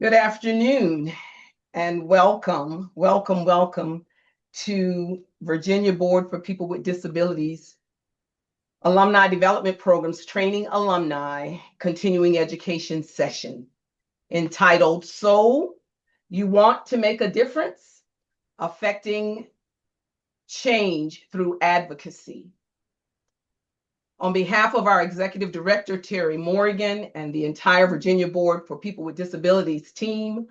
Good afternoon and welcome to Virginia Board for People with Disabilities Alumni Development Programs Training Alumni Continuing Education Session entitled So You Want to Make a Difference? Affecting Change Through Advocacy. On behalf of our Executive Director, Terry Morgan, and the entire Virginia Board for People with Disabilities team,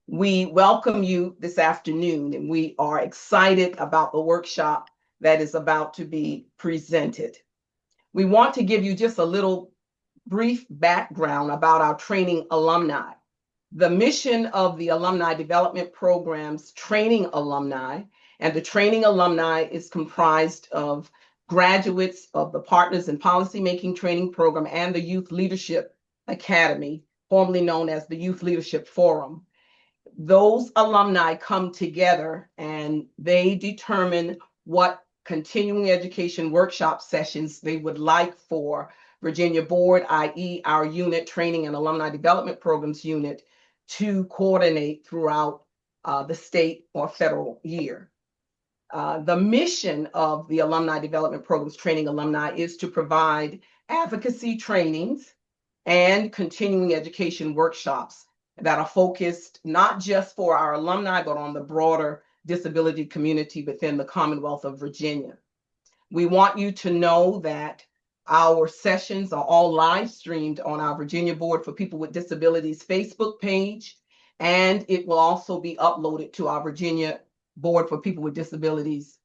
we welcome you this afternoon, and we are excited about the workshop that is about to be presented. We want to give you just a little brief background about our training alumni. The mission of the Alumni Development Program's training alumni, and the training alumni is comprised of graduates of the Partners in Policymaking Training Program and the Youth Leadership Academy, formerly known as the Youth Leadership Forum. Those alumni come together and they determine what continuing education workshop sessions they would like for Virginia Board, i.e. our unit, Training and Alumni Development Programs unit, to coordinate throughout the state or federal year. The mission of the Alumni Development Programs Training Alumni is to provide advocacy trainings and continuing education workshops that are focused not just for our alumni, but on the broader disability community within the Commonwealth of Virginia. We want you to know that our sessions are all live streamed on our Virginia Board for People with Disabilities Facebook page, and it will also be uploaded to our Virginia Board for People with Disabilities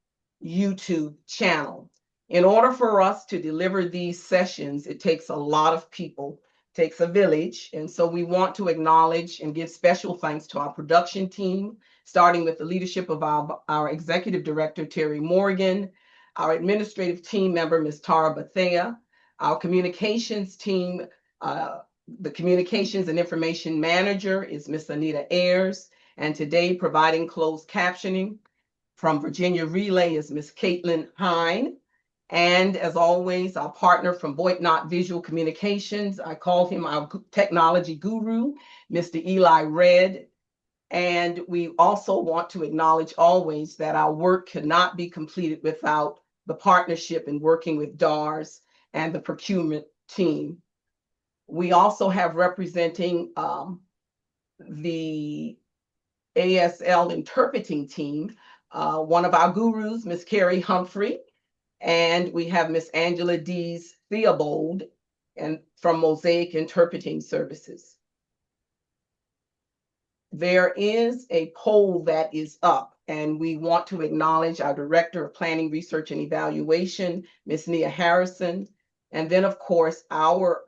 YouTube channel. In order for us to deliver these sessions, it takes a lot of people, takes a village. And so we want to acknowledge and give special thanks to our production team, starting with the leadership of our Executive Director, Terry Morgan, our administrative team member, Ms. Tara Bethea, our communications team, the Communications and Information Manager is Ms. Anita Ayers, and today providing closed captioning from Virginia Relay is Ms. Caitlin Hine. And as always, our partner from Boitnott Visual Communications, I call him our technology guru, Mr. Eli Red. And we also want to acknowledge always that our work cannot be completed without the partnership in working with DARS and the procurement team. We also have representing the ASL interpreting team, one of our gurus, Ms. Carrie Humphrey, and we have Ms. Angela Dees Theobald and from Mosaic Interpreting Services. There is a poll that is up, and we want to acknowledge our Director of Planning, Research, and Evaluation, Ms. Nia Harrison, and then, of course, our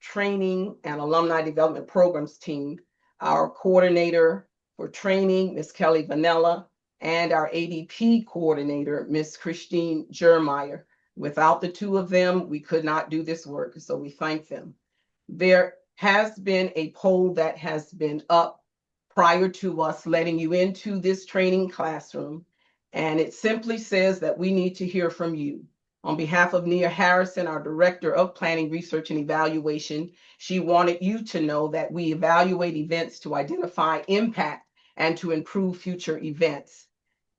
Training and Alumni Development Programs team, our coordinator for training, Ms. Kelly Vanella, and our ADP coordinator, Ms. Christine Jermeyer. Without the two of them, we could not do this work, so we thank them. There has been a poll that has been up prior to us letting you into this training classroom, and it simply says that we need to hear from you. On behalf of Nia Harrison, our Director of Planning, Research, and Evaluation, she wanted you to know that we evaluate events to identify impact and to improve future events.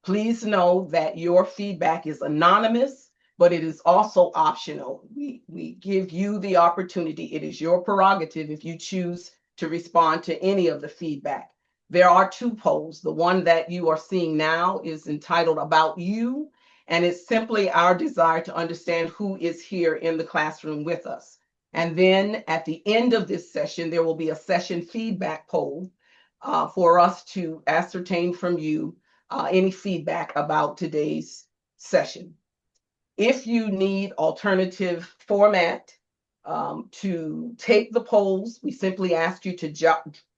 Please know that your feedback is anonymous, but it is also optional. We give you the opportunity. It is your prerogative if you choose to respond to any of the feedback. There are two polls. The one that you are seeing now is entitled About You, and it's simply our desire to understand who is here in the classroom with us. And then at the end of this session, there will be a session feedback poll for us to ascertain from you any feedback about today's session. If you need alternative format to take the polls, we simply ask you to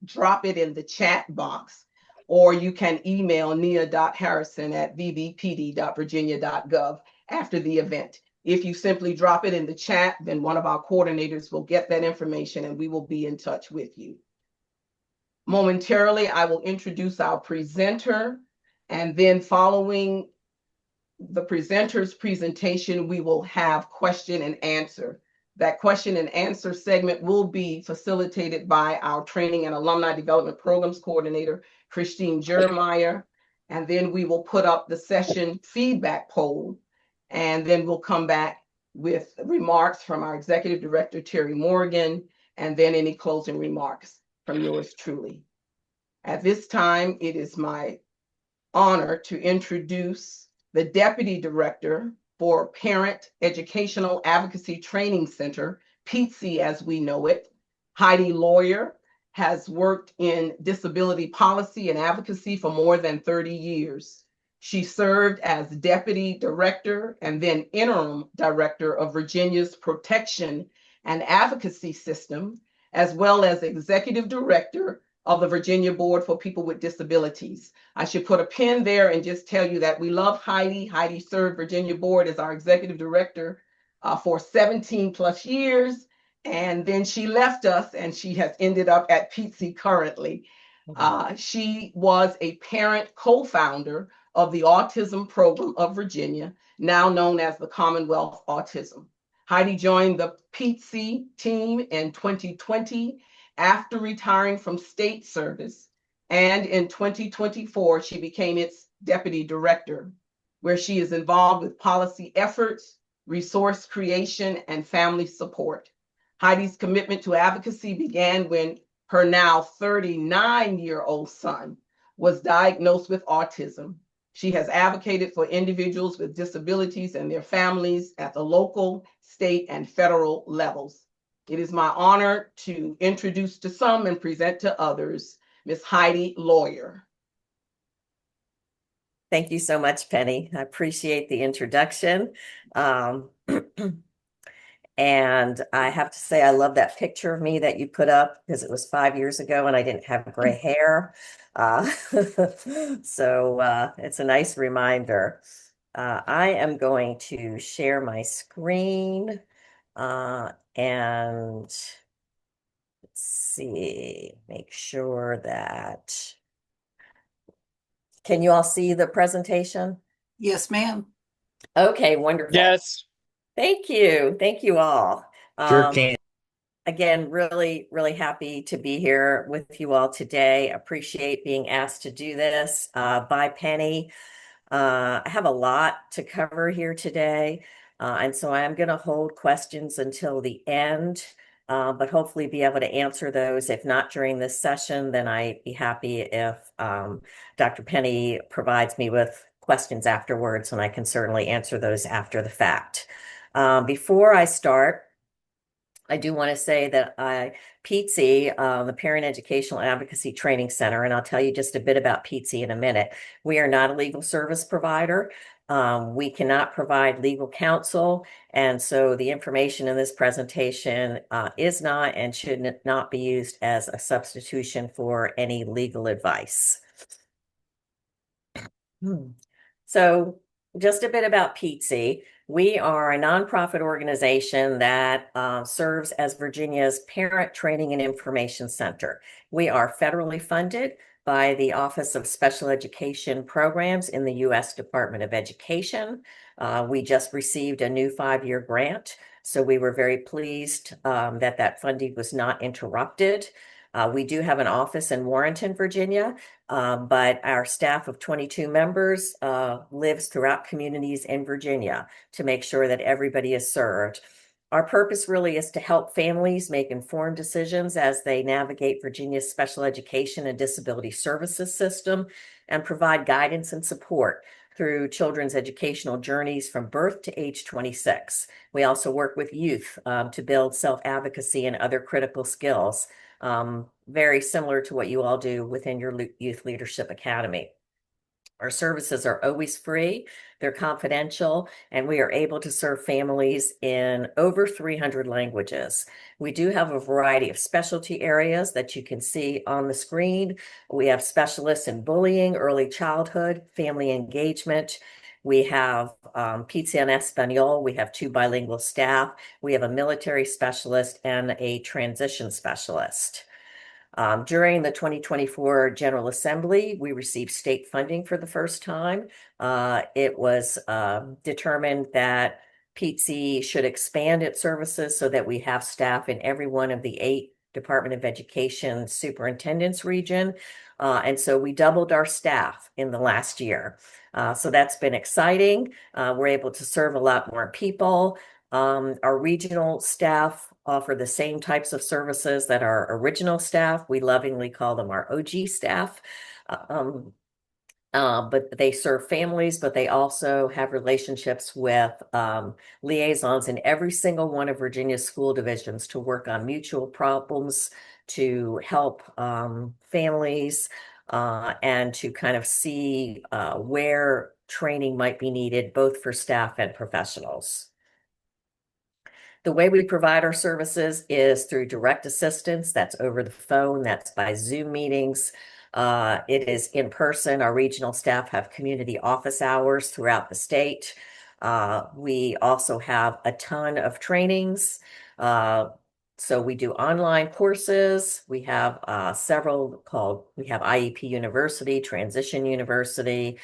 drop it in the chat box, or you can email nia.harrison@vbpd.virginia.gov after the event. If you simply drop it in the chat, then one of our coordinators will get that information and we will be in touch with you. Momentarily, I will introduce our presenter, and then following the presenter's presentation, we will have question and answer That question and answer segment will be facilitated by our Training and Alumni Development Programs Coordinator, Christine Jeremiah. And then we will put up the session feedback poll. And then we'll come back with remarks from our Executive Director, Terry Morgan, and then any closing remarks from yours truly. At this time, it is my honor to introduce the Deputy Director for Parent Educational Advocacy Training Center, PETC as we know it. Heidi Lawyer has worked in disability policy and advocacy for more than 30 years. She served as Deputy Director and then Interim Director of Virginia's Protection and Advocacy System, as well as Executive Director of the Virginia Board for People with Disabilities. I should put a pin there and just tell you that we love Heidi. Heidi served Virginia Board as our Executive Director for 17 plus years. And then she left us and she has ended up at PETC currently. She was a parent co-founder of the Autism Program of Virginia, now known as the Commonwealth Autism. Heidi joined the PETC team in 2020 after retiring from state service. And in 2024, she became its Deputy Director, where she is involved with policy efforts, resource creation, and family support. Heidi's commitment to advocacy began when her now 39-year-old son was diagnosed with autism. She has advocated for individuals with disabilities and their families at the local, state, and federal levels. It is my honor to introduce to some and present to others, Ms. Heidi Lawyer. Thank you so much, Penny. I appreciate the introduction. And I have to say, I love that picture of me that you put up because it was 5 years ago and I didn't have gray hair. So it's a nice reminder. I am going to share my screen and let's see, make sure that, can you all see the presentation? Yes, ma'am. Okay, wonderful. Yes. Thank you. Thank you all. Sure can. Again, really, really happy to be here with you all today. Appreciate being asked to do this by Penny. I have a lot to cover here today, and so I'm going to hold questions until the end, but hopefully be able to answer those. If not during this session, then I'd be happy if Dr. Penny provides me with questions afterwards, and I can certainly answer those after the fact. Before I start, I do want to say that PETC, the Parent Educational Advocacy Training Center, and I'll tell you just a bit about PETC in a minute. We are not a legal service provider. We cannot provide legal counsel. And so the information in this presentation is not and should not be used as a substitution for any legal advice. So just a bit about PETC. We are a nonprofit organization that serves as Virginia's Parent Training and Information Center. We are federally funded by the Office of Special Education Programs in the U.S. Department of Education. We just received a new 5-year grant, so we were very pleased that funding was not interrupted. We do have an office in Warrenton, Virginia, but our staff of 22 members lives throughout communities in Virginia to make sure that everybody is served. Our purpose really is to help families make informed decisions as they navigate Virginia's special education and disability services system and provide guidance and support through children's educational journeys from birth to age 26. We also work with youth to build self-advocacy and other critical skills. Very similar to what you all do within your Youth Leadership Academy. Our services are always free, they're confidential, and we are able to serve families in over 300 languages. We do have a variety of specialty areas that you can see on the screen. We have specialists in bullying, early childhood, family engagement. We have Pizza and Espanol. We have 2 bilingual staff. We have a military specialist and a transition specialist. During the 2024 General Assembly, we received state funding for the first time. It was determined that PTC should expand its services so that we have staff in every one of the 8 Department of Education superintendents region. And so we doubled our staff in the last year. So that's been exciting. We're able to serve a lot more people. Our regional staff offer the same types of services that our original staff. We lovingly call them our OG staff. But they serve families, but they also have relationships with liaisons in every single one of Virginia's school divisions to work on mutual problems, to help families, and to kind of see where training might be needed, both for staff and professionals. The way we provide our services is through direct assistance. That's over the phone. That's by Zoom meetings. It is in person. Our regional staff have community office hours throughout the state. We also have a ton of trainings. So we do online courses. We have several we have IEP University, Transition University,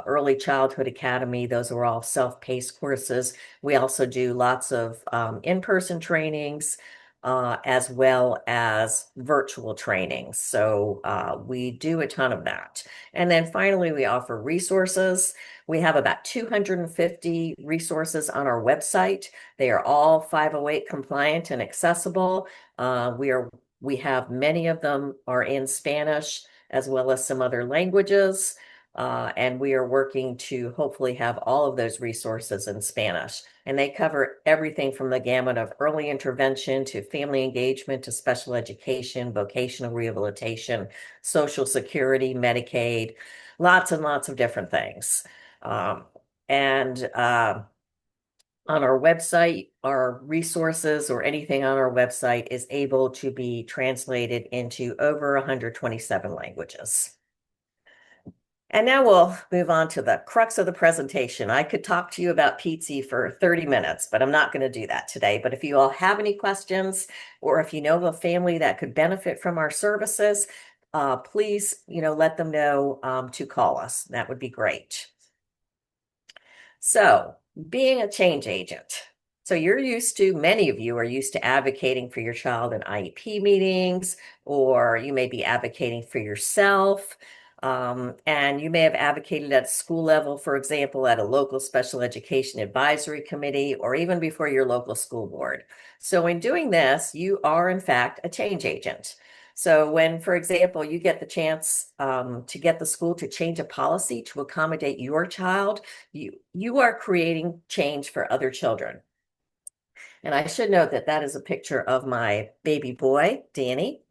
Early Childhood Academy. Those are all self-paced courses. We also do lots of in-person trainings, as well as virtual trainings. So we do a ton of that. And then finally, we offer resources. We have about 250 resources on our website. They are all 508 compliant and accessible. We have many of them are in Spanish as well as some other languages. And we are working to hopefully have all of those resources in Spanish. And they cover everything from the gamut of early intervention to family engagement to special education, vocational rehabilitation, Social Security, Medicaid, lots and lots of different things. On our website, our resources or anything on our website is able to be translated into over 127 languages. And now we'll move on to the crux of the presentation. I could talk to you about PTC for 30 minutes, but I'm not going to do that today. But if you all have any questions, or if you know of a family that could benefit from our services, please, let them know to call us. That would be great. So, being a change agent. So many of you are used to advocating for your child in IEP meetings, or you may be advocating for yourself. And you may have advocated at school level, for example, at a local special education advisory committee, or even before your local school board. So in doing this, you are in fact a change agent. So when, for example, you get the chance to get the school to change a policy to accommodate your child, you are creating change for other children. And I should note that that is a picture of my baby boy, Danny,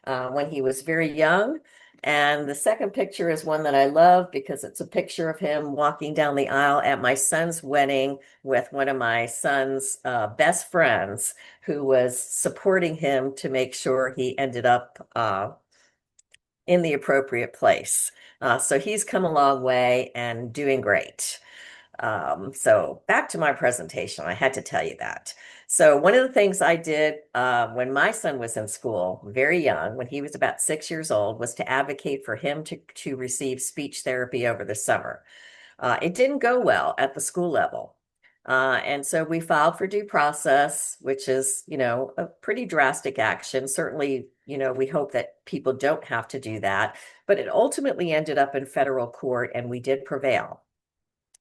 when he was very young. And the second picture is one that I love because it's a picture of him walking down the aisle at my son's wedding with one of my son's best friends who was supporting him to make sure he ended up in the appropriate place. So he's come a long way and doing great. So back to my presentation, I had to tell you that. So one of the things I did when my son was in school, very young, when he was about 6 years old, was to advocate for him to receive speech therapy over the summer. It didn't go well at the school level. And so we filed for due process, which is, a pretty drastic action. Certainly, we hope that people don't have to do that, but it ultimately ended up in federal court and we did prevail.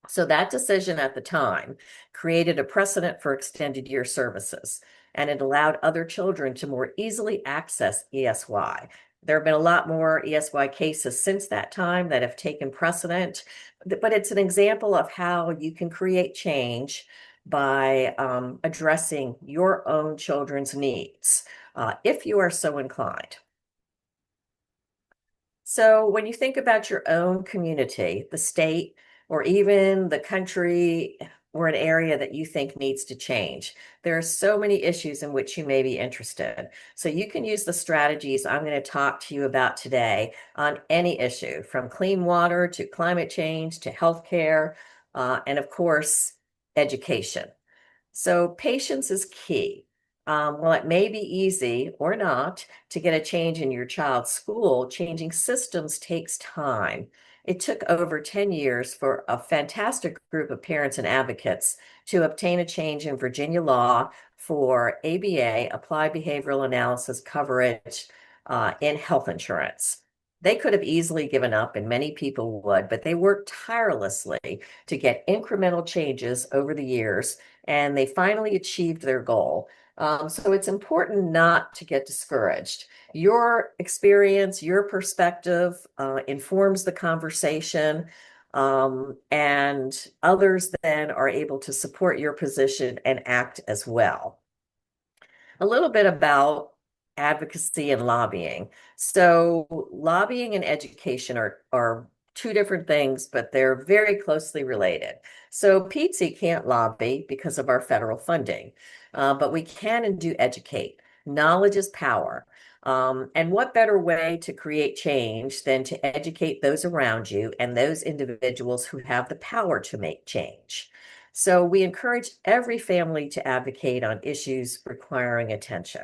So that decision at the time created a precedent for extended year services, and it allowed other children to more easily access ESY. There have been a lot more ESY cases since that time that have taken precedent, but it's an example of how you can create change by addressing your own children's needs, if you are so inclined. So when you think about your own community, the state, or even the country or an area that you think needs to change, there are so many issues in which you may be interested. So you can use the strategies I'm going to talk to you about today on any issue, from clean water to climate change to healthcare, and of course, education. So patience is key. While it may be easy or not to get a change in your child's school, changing systems takes time. It took over 10 years for a fantastic group of parents and advocates to obtain a change in Virginia law for ABA, Applied Behavioral Analysis coverage in health insurance. They could have easily given up, and many people would, but they worked tirelessly to get incremental changes over the years, and they finally achieved their goal. So it's important not to get discouraged. Your experience, your perspective informs the conversation, and others then are able to support your position and act as well. A little bit about advocacy and lobbying. So lobbying and education are two different things, but they're very closely related. So PTSI can't lobby because of our federal funding, but we can and do educate. Knowledge is power. And what better way to create change than to educate those around you and those individuals who have the power to make change? So we encourage every family to advocate on issues requiring attention.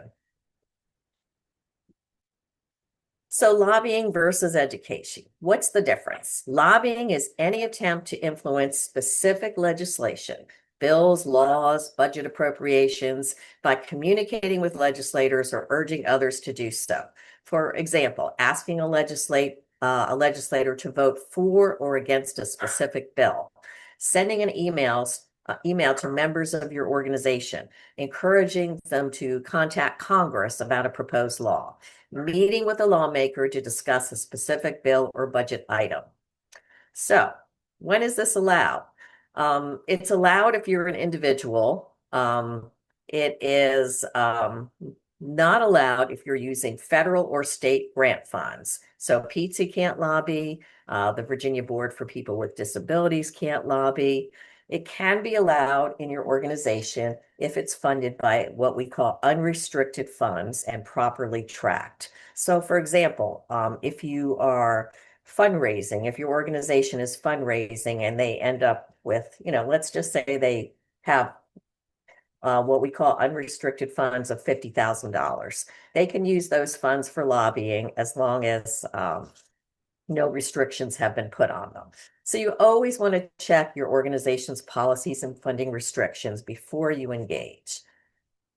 So lobbying versus education. What's the difference? Lobbying is any attempt to influence specific legislation, bills, laws, budget appropriations by communicating with legislators or urging others to do so. For example, asking a legislator to vote for or against a specific bill, sending an email to members of your organization, encouraging them to contact Congress about a proposed law, meeting with a lawmaker to discuss a specific bill or budget item. So, when is this allowed? It's allowed if you're an individual. It is not allowed if you're using federal or state grant funds. So PTSI can't lobby. The Virginia Board for People with Disabilities can't lobby. It can be allowed in your organization if it's funded by what we call unrestricted funds and properly tracked. So for example, if you are fundraising, if your organization is fundraising and they end up with, let's just say they have what we call unrestricted funds of $50,000. They can use those funds for lobbying as long as no restrictions have been put on them. So you always want to check your organization's policies and funding restrictions before you engage.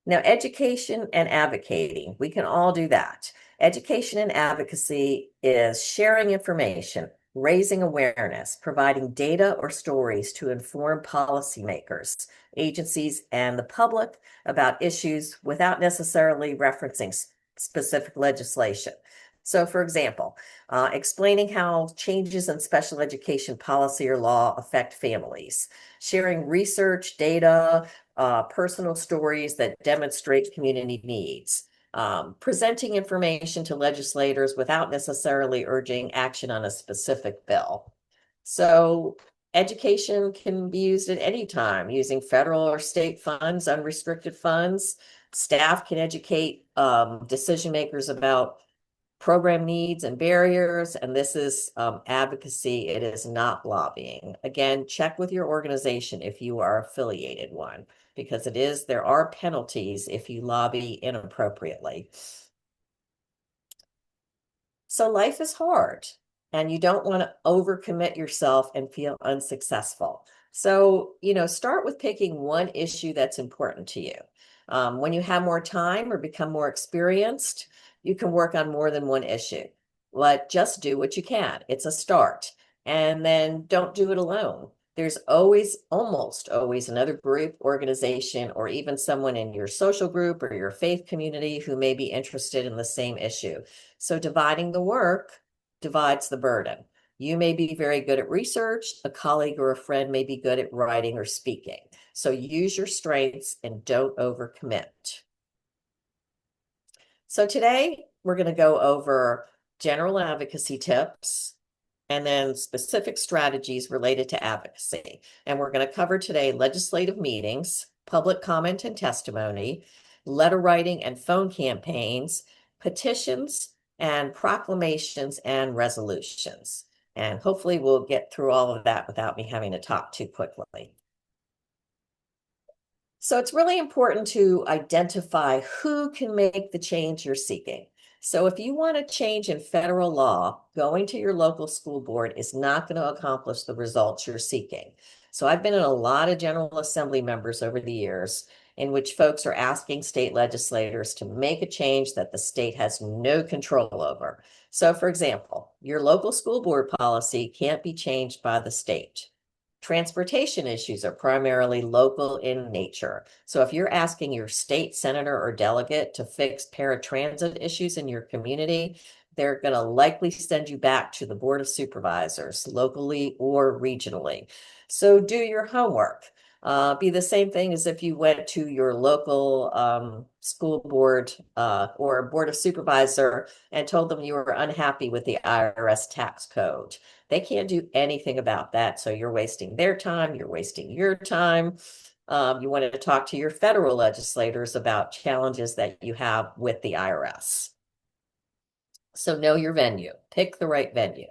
Now, education and advocating, we can all do that. Education and advocacy is sharing information, raising awareness, providing data or stories to inform policymakers, agencies, and the public about issues without necessarily referencing specific legislation. So, for example, explaining how changes in special education policy or law affect families, sharing research, data, personal stories that demonstrate community needs, presenting information to legislators without necessarily urging action on a specific bill. So education can be used at any time using federal or state funds, unrestricted funds. Staff can educate decision makers about program needs and barriers, and this is advocacy. It is not lobbying. Again, check with your organization if you are affiliated one, because there are penalties if you lobby inappropriately. So life is hard, and you don't want to overcommit yourself and feel unsuccessful. So, start with picking one issue that's important to you. When you have more time or become more experienced, you can work on more than one issue. Just do what you can. It's a start. And then don't do it alone. There's almost always another group, organization, or even someone in your social group or your faith community who may be interested in the same issue. So dividing the work divides the burden. You may be very good at research. A colleague or a friend may be good at writing or speaking. So use your strengths and don't overcommit. So today we're going to go over general advocacy tips and then specific strategies related to advocacy. And we're going to cover today legislative meetings, public comment and testimony, letter writing and phone campaigns, petitions, and proclamations and resolutions. And hopefully we'll get through all of that without me having to talk too quickly. So it's really important to identify who can make the change you're seeking. So if you want a change in federal law, going to your local school board is not going to accomplish the results you're seeking. So I've been in a lot of General Assembly members over the years in which folks are asking state legislators to make a change that the state has no control over. So for example, your local school board policy can't be changed by the state. Transportation issues are primarily local in nature. So if you're asking your state senator or delegate to fix paratransit issues in your community, they're going to likely send you back to the Board of Supervisors, locally or regionally. So do your homework. Be the same thing as if you went to your local school board or board of supervisor and told them you were unhappy with the IRS tax code. They can't do anything about that. So you're wasting their time, you're wasting your time. You wanted to talk to your federal legislators about challenges that you have with the IRS. So know your venue, pick the right venue.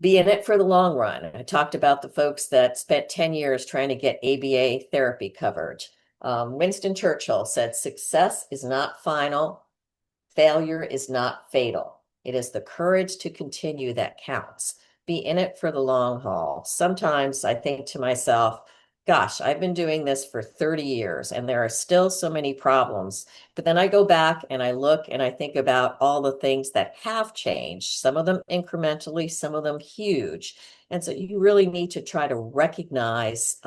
Be in it for the long run. I talked about the folks that spent 10 years trying to get ABA therapy coverage. Winston Churchill said, "Success is not final, failure is not fatal. It is the courage to continue that counts." Be in it for the long haul. Sometimes I think to myself, gosh, I've been doing this for 30 years and there are still so many problems. But then I go back and I look and I think about all the things that have changed, some of them incrementally, some of them huge. And so you really need to try to recognize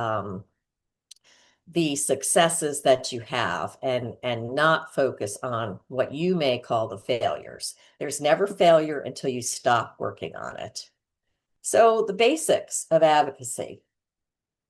the successes that you have and not focus on what you may call the failures. There's never failure until you stop working on it. So the basics of advocacy.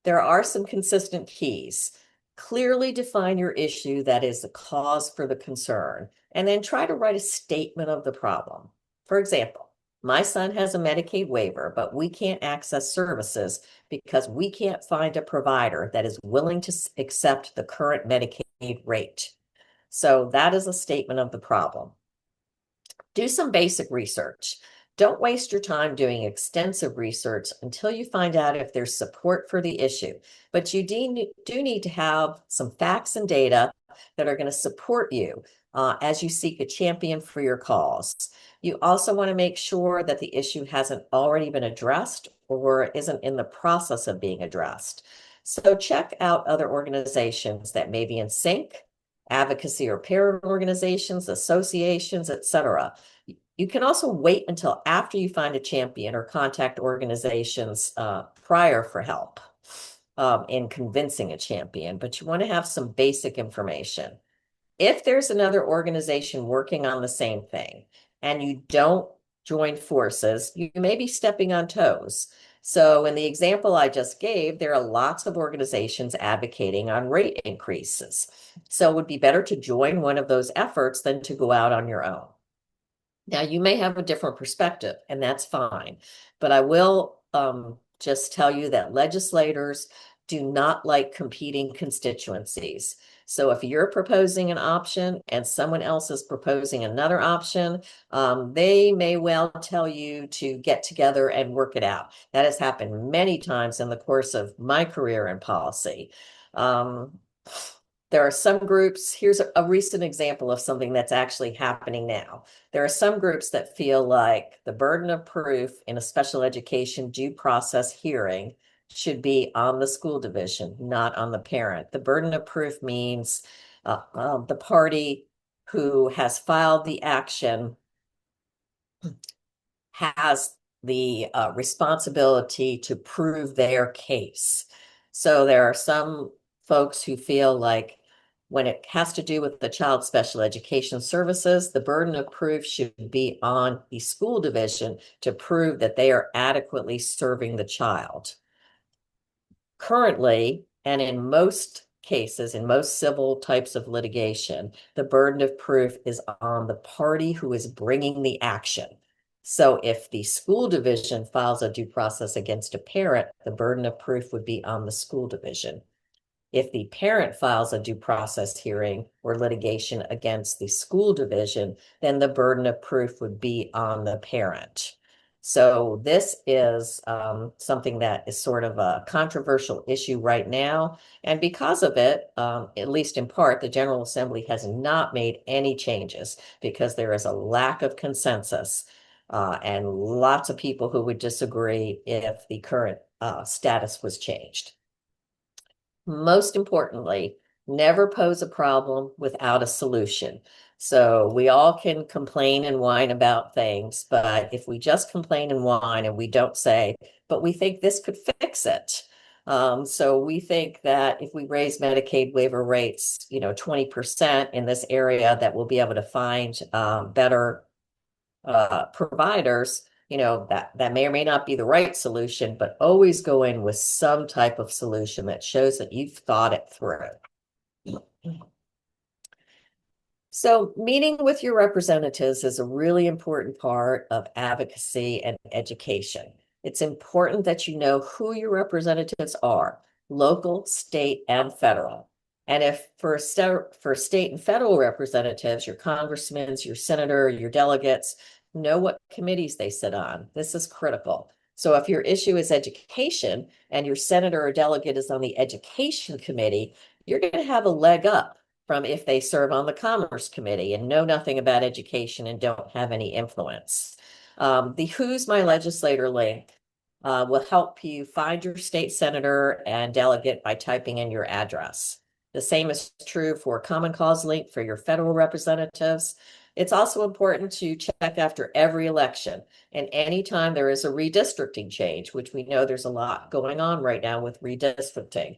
There are some consistent keys. Clearly define your issue that is the cause for the concern, and then try to write a statement of the problem. For example, my son has a Medicaid waiver, but we can't access services because we can't find a provider that is willing to accept the current Medicaid rate. So that is a statement of the problem. Do some basic research. Don't waste your time doing extensive research until you find out if there's support for the issue. But you do need to have some facts and data that are going to support you as you seek a champion for your cause. You also want to make sure that the issue hasn't already been addressed or isn't in the process of being addressed. So check out other organizations that may be in sync, advocacy or parent organizations, associations, etc. You can also wait until after you find a champion or contact organizations prior for help in convincing a champion, but you want to have some basic information. If there's another organization working on the same thing and you don't join forces, you may be stepping on toes. So in the example I just gave, there are lots of organizations advocating on rate increases. So it would be better to join one of those efforts than to go out on your own. Now, you may have a different perspective, and that's fine. But I will just tell you that legislators do not like competing constituencies. So if you're proposing an option and someone else is proposing another option, they may well tell you to get together and work it out. That has happened many times in the course of my career in policy. There are some groups, here's a recent example of something that's actually happening now. There are some groups that feel like the burden of proof in a special education due process hearing should be on the school division, not on the parent. The burden of proof means the party who has filed the action has the responsibility to prove their case. So there are some folks who feel like when it has to do with the child special education services, the burden of proof should be on the school division to prove that they are adequately serving the child. Currently, and in most cases, in most civil types of litigation, the burden of proof is on the party who is bringing the action. So if the school division files a due process against a parent, the burden of proof would be on the school division. If the parent files a due process hearing or litigation against the school division, then the burden of proof would be on the parent. So this is something that is sort of a controversial issue right now. And because of it, at least in part, the General Assembly has not made any changes because there is a lack of consensus and lots of people who would disagree if the current status was changed. Most importantly, never pose a problem without a solution. So we all can complain and whine about things, but if we just complain and whine and we don't say, but we think this could fix it. So we think that if we raise Medicaid waiver rates, 20% in this area, that we'll be able to find better providers, that may or may not be the right solution, but always go in with some type of solution that shows that you've thought it through. So meeting with your representatives is a really important part of advocacy and education. It's important that you know who your representatives are, local, state, and federal. And if for state and federal representatives, your congressmen, your senator, your delegates, know what committees they sit on. This is critical. So if your issue is education and your senator or delegate is on the education committee, you're going to have a leg up from if they serve on the Commerce Committee and know nothing about education and don't have any influence. The Who's My Legislator link will help you find your state senator and delegate by typing in your address. The same is true for Common Cause link for your federal representatives. It's also important to check after every election and anytime there is a redistricting change, which we know there's a lot going on right now with redistricting.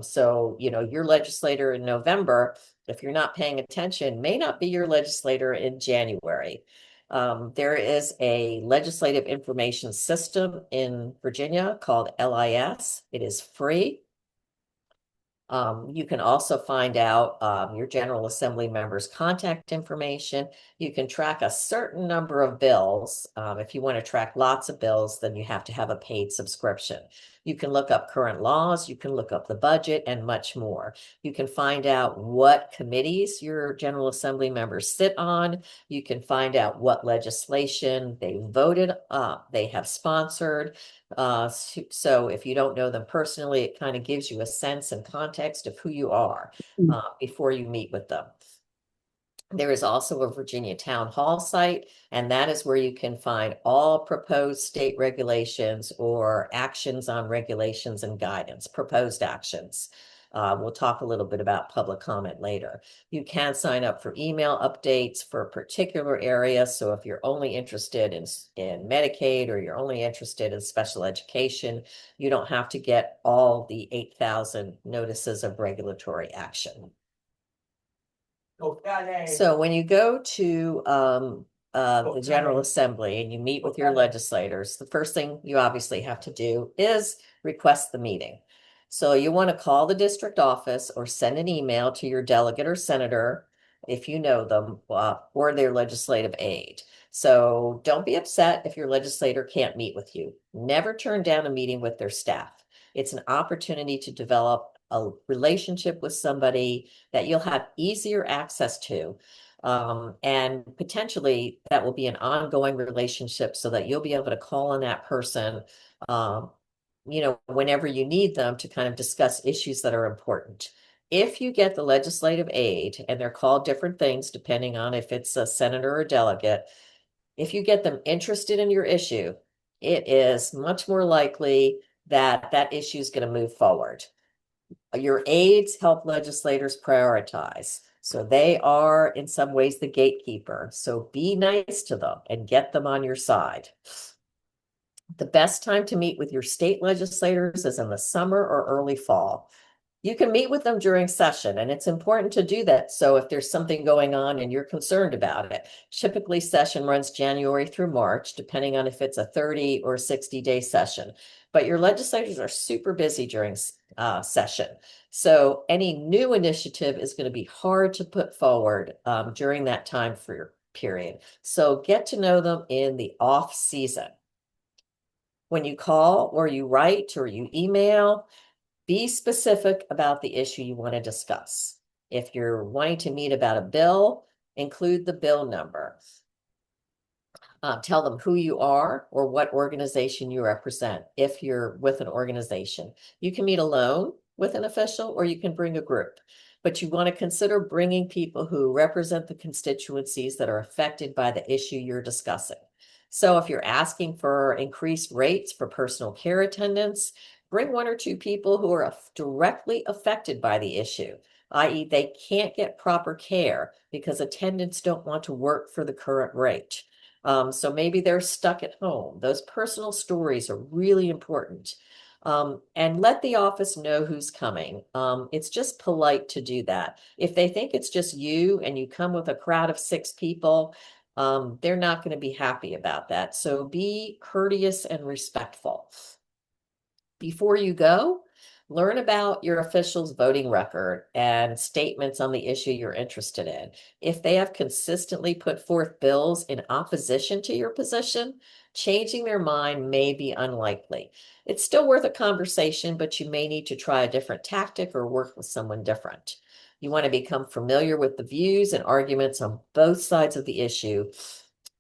So, your legislator in November, if you're not paying attention, may not be your legislator in January. There is a legislative information system in Virginia called LIS. It is free. You can also find out your General Assembly members' contact information. You can track a certain number of bills. If you want to track lots of bills, then you have to have a paid subscription. You can look up current laws, you can look up the budget, and much more. You can find out what committees your General Assembly members sit on. You can find out what legislation they voted, they have sponsored. So if you don't know them personally, it kind of gives you a sense and context of who you are before you meet with them. There is also a Virginia Town Hall site, and that is where you can find all proposed state regulations or actions on regulations and guidance, proposed actions. We'll talk a little bit about public comment later. You can sign up for email updates for a particular area. So if you're only interested in Medicaid or you're only interested in special education, you don't have to get all the 8,000 notices of regulatory action. So when you go to the General Assembly and you meet with your legislators, the first thing you obviously have to do is request the meeting. So you want to call the district office or send an email to your delegate or senator, if you know them, or their legislative aide. So don't be upset if your legislator can't meet with you. Never turn down a meeting with their staff. It's an opportunity to develop a relationship with somebody that you'll have easier access to. And potentially that will be an ongoing relationship so that you'll be able to call on that person, whenever you need them to kind of discuss issues that are important. If you get the legislative aide, and they're called different things depending on if it's a senator or delegate, if you get them interested in your issue, it is much more likely that that issue is going to move forward. Your aides help legislators prioritize. So they are in some ways the gatekeeper. So be nice to them and get them on your side. The best time to meet with your state legislators is in the summer or early fall. You can meet with them during session, and it's important to do that. So if there's something going on and you're concerned about it, typically session runs January through March, depending on if it's a 30 or 60-day session. But your legislators are super busy during session. So any new initiative is going to be hard to put forward during that time period. So get to know them in the off season. When you call or you write or you email, be specific about the issue you want to discuss. If you're wanting to meet about a bill, include the bill number. Tell them who you are or what organization you represent if you're with an organization. You can meet alone with an official or you can bring a group, but you want to consider bringing people who represent the constituencies that are affected by the issue you're discussing. So if you're asking for increased rates for personal care attendants, bring one or two people who are directly affected by the issue, i.e. they can't get proper care because attendants don't want to work for the current rate. So maybe they're stuck at home. Those personal stories are really important. And let the office know who's coming. It's just polite to do that. If they think it's just you and you come with a crowd of 6 people, they're not going to be happy about that. So be courteous and respectful. Before you go, learn about your official's voting record and statements on the issue you're interested in. If they have consistently put forth bills in opposition to your position, changing their mind may be unlikely. It's still worth a conversation, but you may need to try a different tactic or work with someone different. You want to become familiar with the views and arguments on both sides of the issue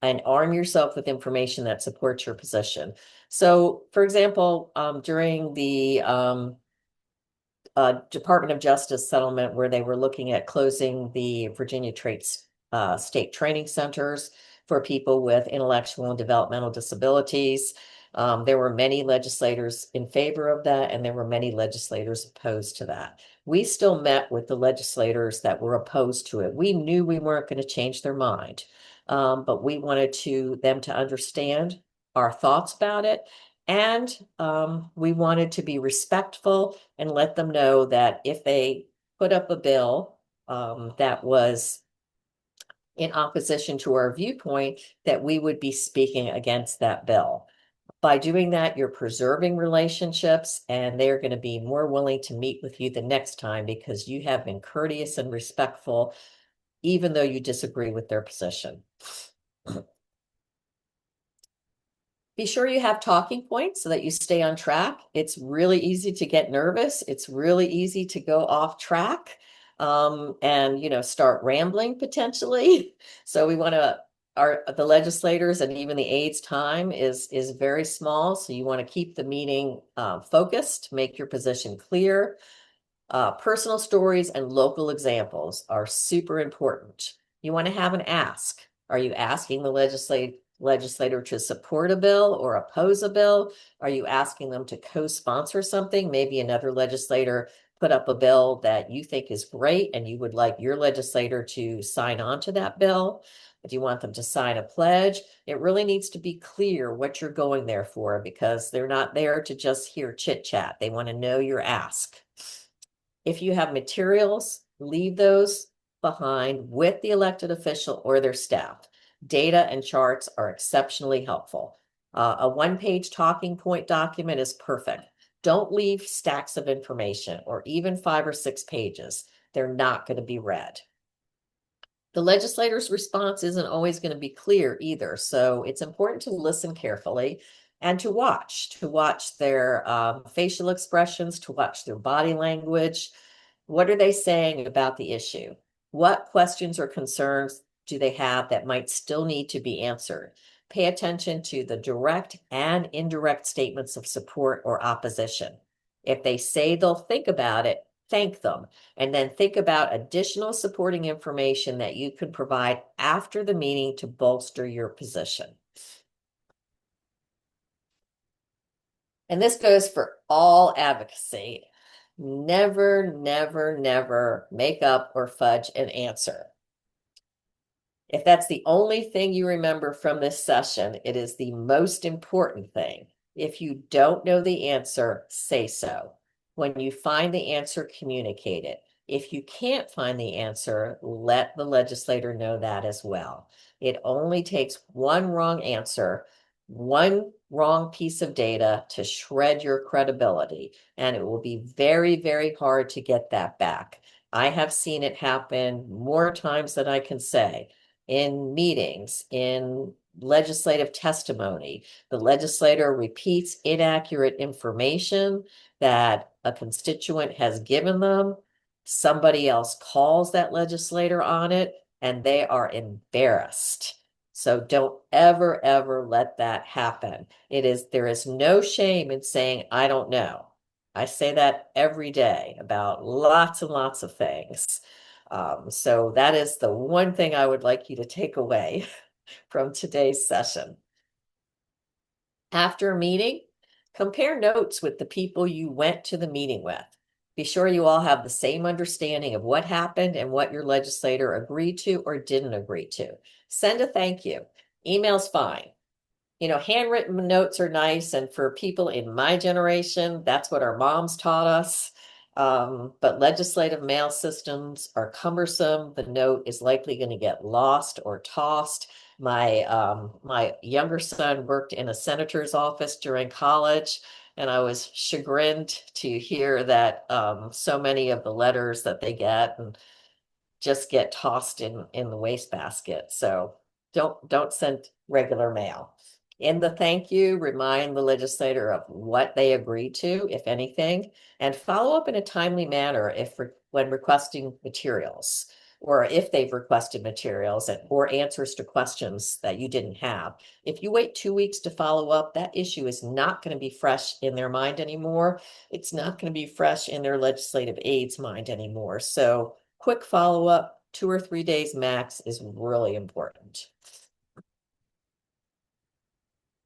and arm yourself with information that supports your position. So, for example, during the Department of Justice settlement where they were looking at closing the Virginia State Training Centers for people with intellectual and developmental disabilities, there were many legislators in favor of that, and there were many legislators opposed to that. We still met with the legislators that were opposed to it. We knew we weren't going to change their mind, but we wanted them to understand our thoughts about it. And we wanted to be respectful and let them know that if they put up a bill that was in opposition to our viewpoint, that we would be speaking against that bill. By doing that, you're preserving relationships, and they're going to be more willing to meet with you the next time because you have been courteous and respectful, even though you disagree with their position. Be sure you have talking points so that you stay on track. It's really easy to get nervous. It's really easy to go off track and start rambling potentially. So we want to the legislators and even the aides' time is very small. So you want to keep the meeting focused, make your position clear. Personal stories and local examples are super important. You want to have an ask. Are you asking the legislator to support a bill or oppose a bill? Are you asking them to co-sponsor something? Maybe another legislator put up a bill that you think is great and you would like your legislator to sign on to that bill. Do you want them to sign a pledge? It really needs to be clear what you're going there for because they're not there to just hear chit chat. They want to know your ask. If you have materials, leave those behind with the elected official or their staff. Data and charts are exceptionally helpful. A one-page talking point document is perfect. Don't leave stacks of information or even 5 or 6 pages. They're not going to be read. The legislator's response isn't always going to be clear either, so it's important to listen carefully and to watch their facial expressions, to watch their body language. What are they saying about the issue? What questions or concerns do they have that might still need to be answered? Pay attention to the direct and indirect statements of support or opposition. If they say they'll think about it, thank them, and then think about additional supporting information that you can provide after the meeting to bolster your position. And this goes for all advocacy. Never, never, never make up or fudge an answer. If that's the only thing you remember from this session, it is the most important thing. If you don't know the answer, say so. When you find the answer, communicate it. If you can't find the answer, let the legislator know that as well. It only takes one wrong answer, one wrong piece of data to shred your credibility, and it will be very, very hard to get that back. I have seen it happen more times than I can say. In meetings, in legislative testimony, the legislator repeats inaccurate information that a constituent has given them. Somebody else calls that legislator on it, and they are embarrassed. So don't ever, ever let that happen. There is no shame in saying, I don't know. I say that every day about lots and lots of things. So that is the one thing I would like you to take away from today's session. After a meeting, compare notes with the people you went to the meeting with. Be sure you all have the same understanding of what happened and what your legislator agreed to or didn't agree to. Send a thank you. Email's fine. Handwritten notes are nice. And for people in my generation, that's what our moms taught us. But legislative mail systems are cumbersome. The note is likely going to get lost or tossed. My younger son worked in a senator's office during college, and I was chagrined to hear that so many of the letters that they get and just get tossed in the wastebasket. So don't send regular mail. In the thank you, remind the legislator of what they agreed to, if anything, and follow up in a timely manner when requesting materials, or if they've requested materials or answers to questions that you didn't have. If you wait 2 weeks to follow up, that issue is not going to be fresh in their mind anymore. It's not going to be fresh in their legislative aide's mind anymore. So quick follow-up, 2 or 3 days max, is really important.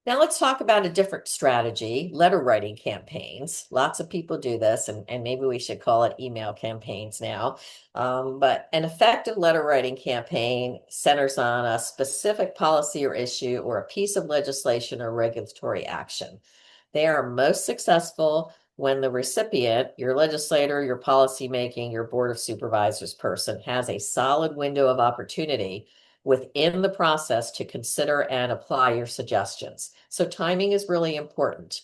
Now let's talk about a different strategy, letter writing campaigns. Lots of people do this, and maybe we should call it email campaigns now. But an effective letter writing campaign centers on a specific policy or issue or a piece of legislation or regulatory action. They are most successful when the recipient, your legislator, your policymaking, your board of supervisors person, has a solid window of opportunity within the process to consider and apply your suggestions. So timing is really important.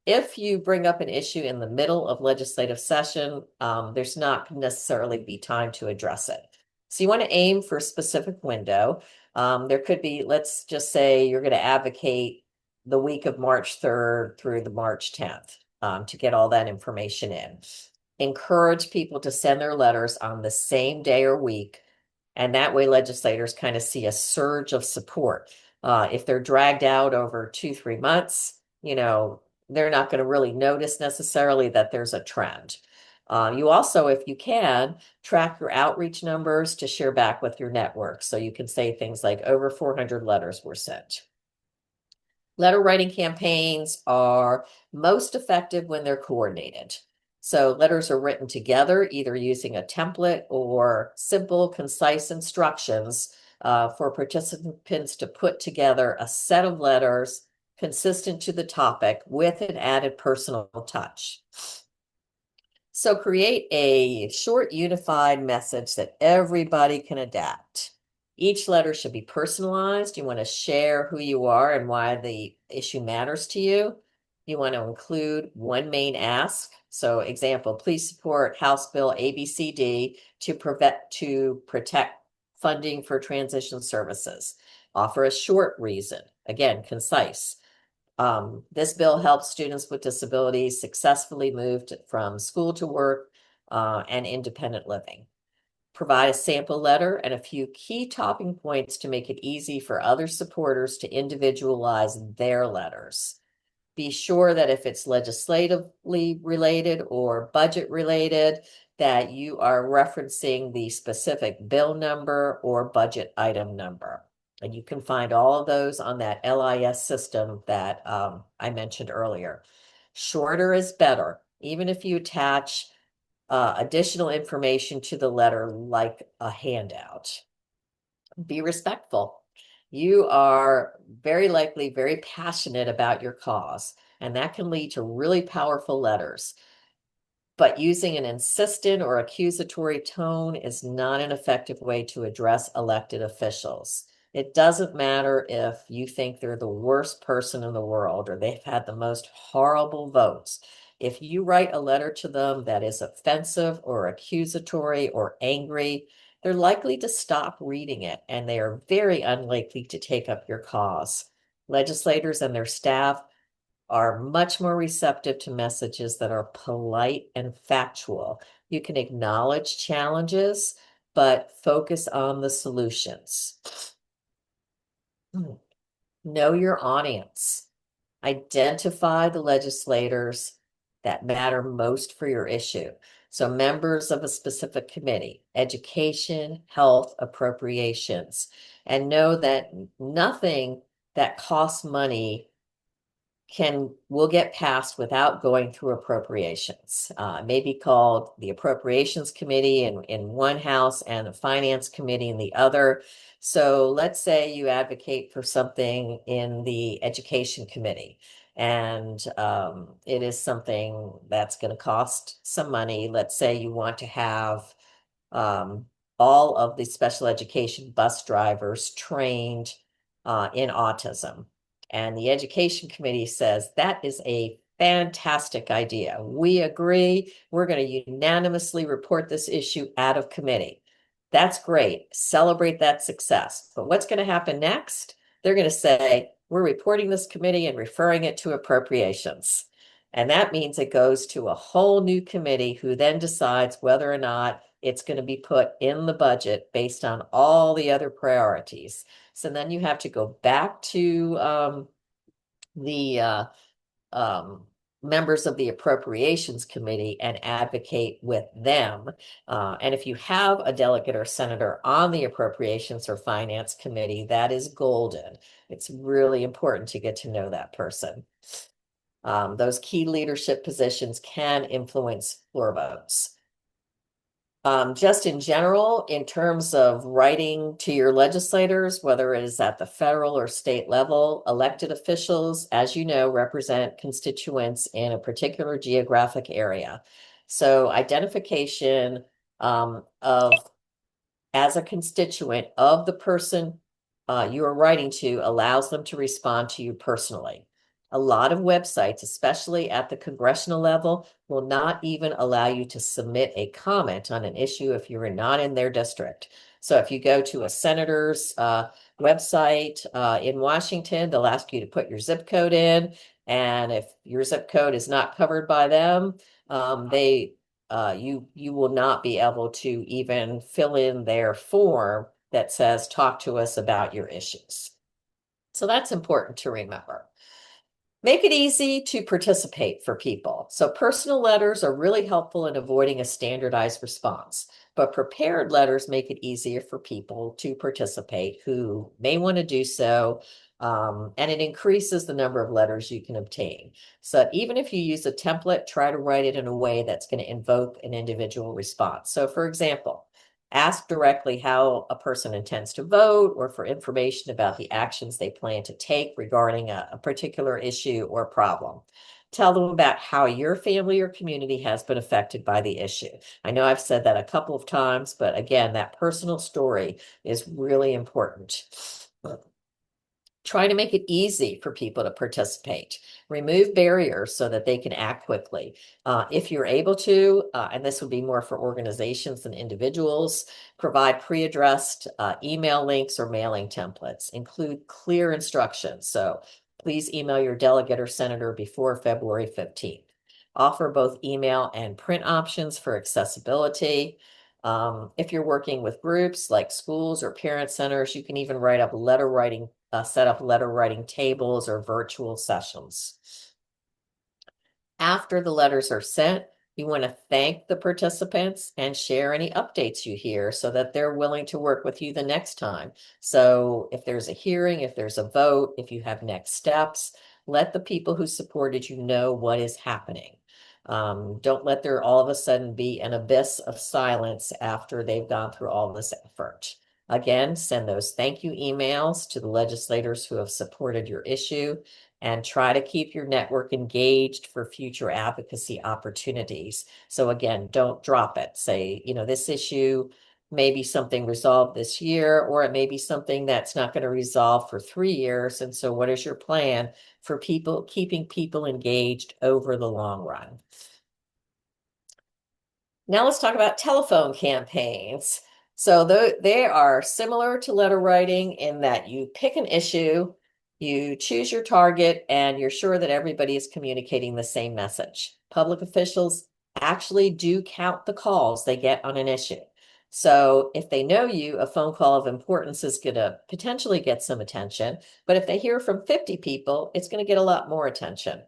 If you bring up an issue in the middle of legislative session, there's not necessarily be time to address it. So you want to aim for a specific window. There could be, let's just say you're going to advocate the week of March 3rd through the March 10th to get all that information in. Encourage people to send their letters on the same day or week. And that way legislators kind of see a surge of support. If they're dragged out over 2-3 months, they're not going to really notice necessarily that there's a trend. You also, if you can, track your outreach numbers to share back with your network. So you can say things like over 400 letters were sent. Letter writing campaigns are most effective when they're coordinated. So letters are written together, either using a template or simple, concise instructions for participants to put together a set of letters consistent to the topic with an added personal touch. So create a short, unified message that everybody can adapt. Each letter should be personalized. You want to share who you are and why the issue matters to you. You want to include one main ask. So example, please support House Bill ABCD to protect funding for transition services. Offer a short reason, again, concise. This bill helps students with disabilities successfully move from school to work and independent living. Provide a sample letter and a few key talking points to make it easy for other supporters to individualize their letters. Be sure that if it's legislatively related or budget related, that you are referencing the specific bill number or budget item number. And you can find all of those on that LIS system that I mentioned earlier. Shorter is better, even if you attach additional information to the letter like a handout. Be respectful. You are very likely very passionate about your cause, and that can lead to really powerful letters. But using an insistent or accusatory tone is not an effective way to address elected officials. It doesn't matter if you think they're the worst person in the world or they've had the most horrible votes. If you write a letter to them that is offensive or accusatory or angry, they're likely to stop reading it, and they are very unlikely to take up your cause. Legislators and their staff are much more receptive to messages that are polite and factual. You can acknowledge challenges, but focus on the solutions. Know your audience. Identify the legislators that matter most for your issue. So members of a specific committee, education, health, appropriations, and know that nothing that costs money will get passed without going through appropriations. It may be called the Appropriations Committee in one house and the Finance Committee in the other. So let's say you advocate for something in the Education Committee, and it is something that's going to cost some money. Let's say you want to have um, all of the special education bus drivers trained in autism. And the education committee says that is a fantastic idea. We agree. We're going to unanimously report this issue out of committee. That's great. Celebrate that success. But what's going to happen next? They're going to say, we're reporting this committee and referring it to appropriations. And that means it goes to a whole new committee who then decides whether or not it's going to be put in the budget based on all the other priorities. So then you have to go back to the members of the Appropriations Committee and advocate with them. And if you have a delegate or senator on the Appropriations or Finance Committee, that is golden. It's really important to get to know that person. Those key leadership positions can influence floor votes. Just in general, in terms of writing to your legislators, whether it is at the federal or state level, elected officials, as you know, represent constituents in a particular geographic area. So identification of as a constituent of the person you are writing to allows them to respond to you personally. A lot of websites, especially at the congressional level, will not even allow you to submit a comment on an issue if you're not in their district. So if you go to a senator's website in Washington, they'll ask you to put your zip code in. And if your zip code is not covered by them, you will not be able to even fill in their form that says, talk to us about your issues. So that's important to remember. Make it easy to participate for people. So personal letters are really helpful in avoiding a standardized response, but prepared letters make it easier for people to participate who may want to do so. And it increases the number of letters you can obtain. So even if you use a template, try to write it in a way that's going to invoke an individual response. So for example, ask directly how a person intends to vote or for information about the actions they plan to take regarding a particular issue or problem. Tell them about how your family or community has been affected by the issue. I know I've said that a couple of times, but again, that personal story is really important. Try to make it easy for people to participate. Remove barriers so that they can act quickly. If you're able to, and this would be more for organizations than individuals, provide pre-addressed email links or mailing templates. Include clear instructions. So please email your delegate or senator before February 15th. Offer both email and print options for accessibility. If you're working with groups like schools or parent centers, you can even set up letter writing tables or virtual sessions. After the letters are sent, you want to thank the participants and share any updates you hear so that they're willing to work with you the next time. So if there's a hearing, if there's a vote, if you have next steps, let the people who supported you know what is happening. Don't let there all of a sudden be an abyss of silence after they've gone through all this effort. Again, send those thank you emails to the legislators who have supported your issue and try to keep your network engaged for future advocacy opportunities. So again, don't drop it. Say, this issue may be something resolved this year, or it may be something that's not going to resolve for 3 years. And so what is your plan for keeping people engaged over the long run? Now let's talk about telephone campaigns. So they are similar to letter writing in that you pick an issue, you choose your target, and you're sure that everybody is communicating the same message. Public officials actually do count the calls they get on an issue. So if they know you, a phone call of importance is going to potentially get some attention. But if they hear from 50 people, it's going to get a lot more attention.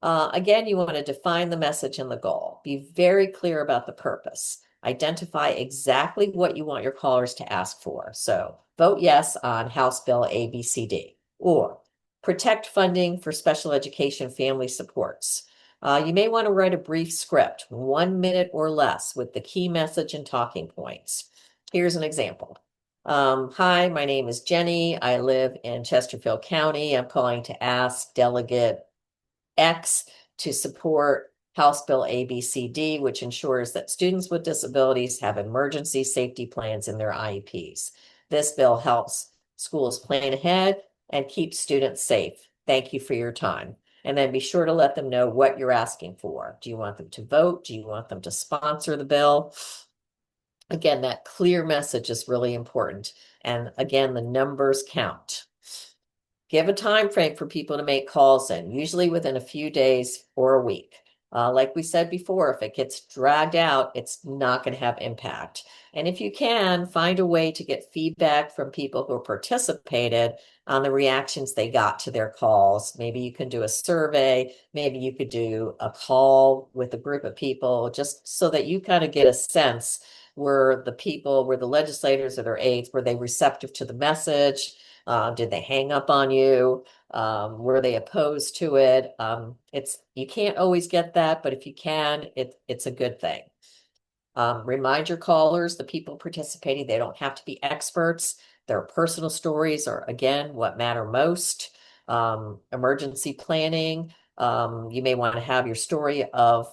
Again, you want to define the message and the goal. Be very clear about the purpose. Identify exactly what you want your callers to ask for. So vote yes on House Bill ABCD, or protect funding for special education family supports. You may want to write a brief script, 1 minute or less, with the key message and talking points. Here's an example. Hi, my name is Jenny. I live in Chesterfield County. I'm calling to ask Delegate X to support House Bill ABCD, which ensures that students with disabilities have emergency safety plans in their IEPs. This bill helps schools plan ahead and keep students safe. Thank you for your time. And then be sure to let them know what you're asking for. Do you want them to vote? Do you want them to sponsor the bill? Again, that clear message is really important. And again, the numbers count. Give a time frame for people to make calls in, usually within a few days or a week. Like we said before, if it gets dragged out, it's not going to have impact. And if you can, find a way to get feedback from people who participated on the reactions they got to their calls. Maybe you can do a survey. Maybe you could do a call with a group of people, just so that you kind of get a sense, were the legislators or their aides, were they receptive to the message? Did they hang up on you? Were they opposed to it? You can't always get that, but if you can, it's a good thing. Remind your callers, the people participating, they don't have to be experts. Their personal stories are, again, what matter most. Emergency planning. You may want to have your story of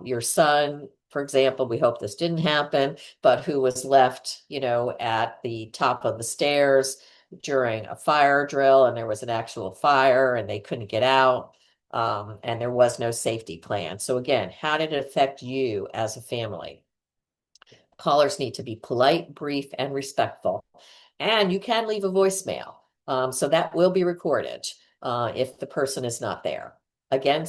your son, for example. We hope this didn't happen, but who was left, at the top of the stairs during a fire drill, and there was an actual fire and they couldn't get out. And there was no safety plan. So again, how did it affect you as a family? Callers need to be polite, brief, and respectful. And you can leave a voicemail. So that will be recorded if the person is not there. Again,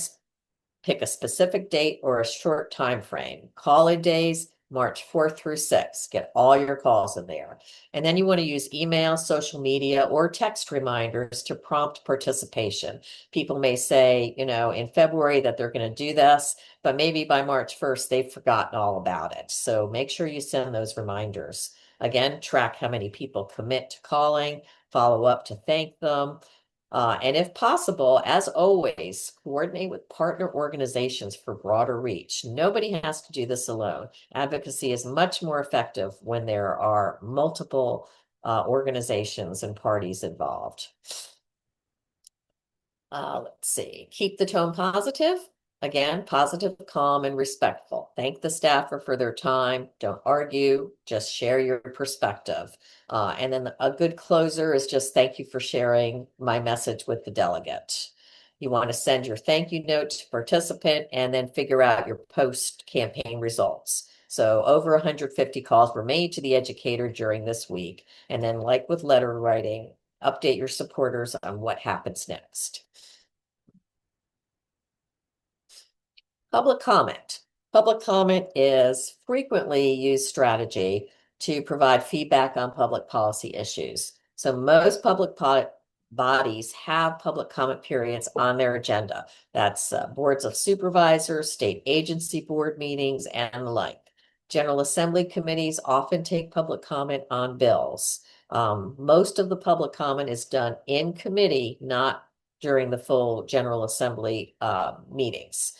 pick a specific date or a short time frame. Call-in days, March 4th through 6th. Get all your calls in there. And then you want to use email, social media, or text reminders to prompt participation. People may say, in February that they're going to do this, but maybe by March 1st, they've forgotten all about it. So make sure you send those reminders. Again, track how many people commit to calling, follow up to thank them. And if possible, as always, coordinate with partner organizations for broader reach. Nobody has to do this alone. Advocacy is much more effective when there are multiple organizations and parties involved. Let's see. Keep the tone positive. Again, positive, calm, and respectful. Thank the staffer for their time. Don't argue, just share your perspective. And then a good closer is just thank you for sharing my message with the delegate. You want to send your thank you note to participant and then figure out your post-campaign results. So over 150 calls were made to the educator during this week. And then, like with letter writing, update your supporters on what happens next. Public comment. Public comment is frequently used strategy to provide feedback on public policy issues. So most public bodies have public comment periods on their agenda. That's boards of supervisors, state agency board meetings, and the like. General Assembly committees often take public comment on bills. Most of the public comment is done in committee, not during the full General Assembly meetings.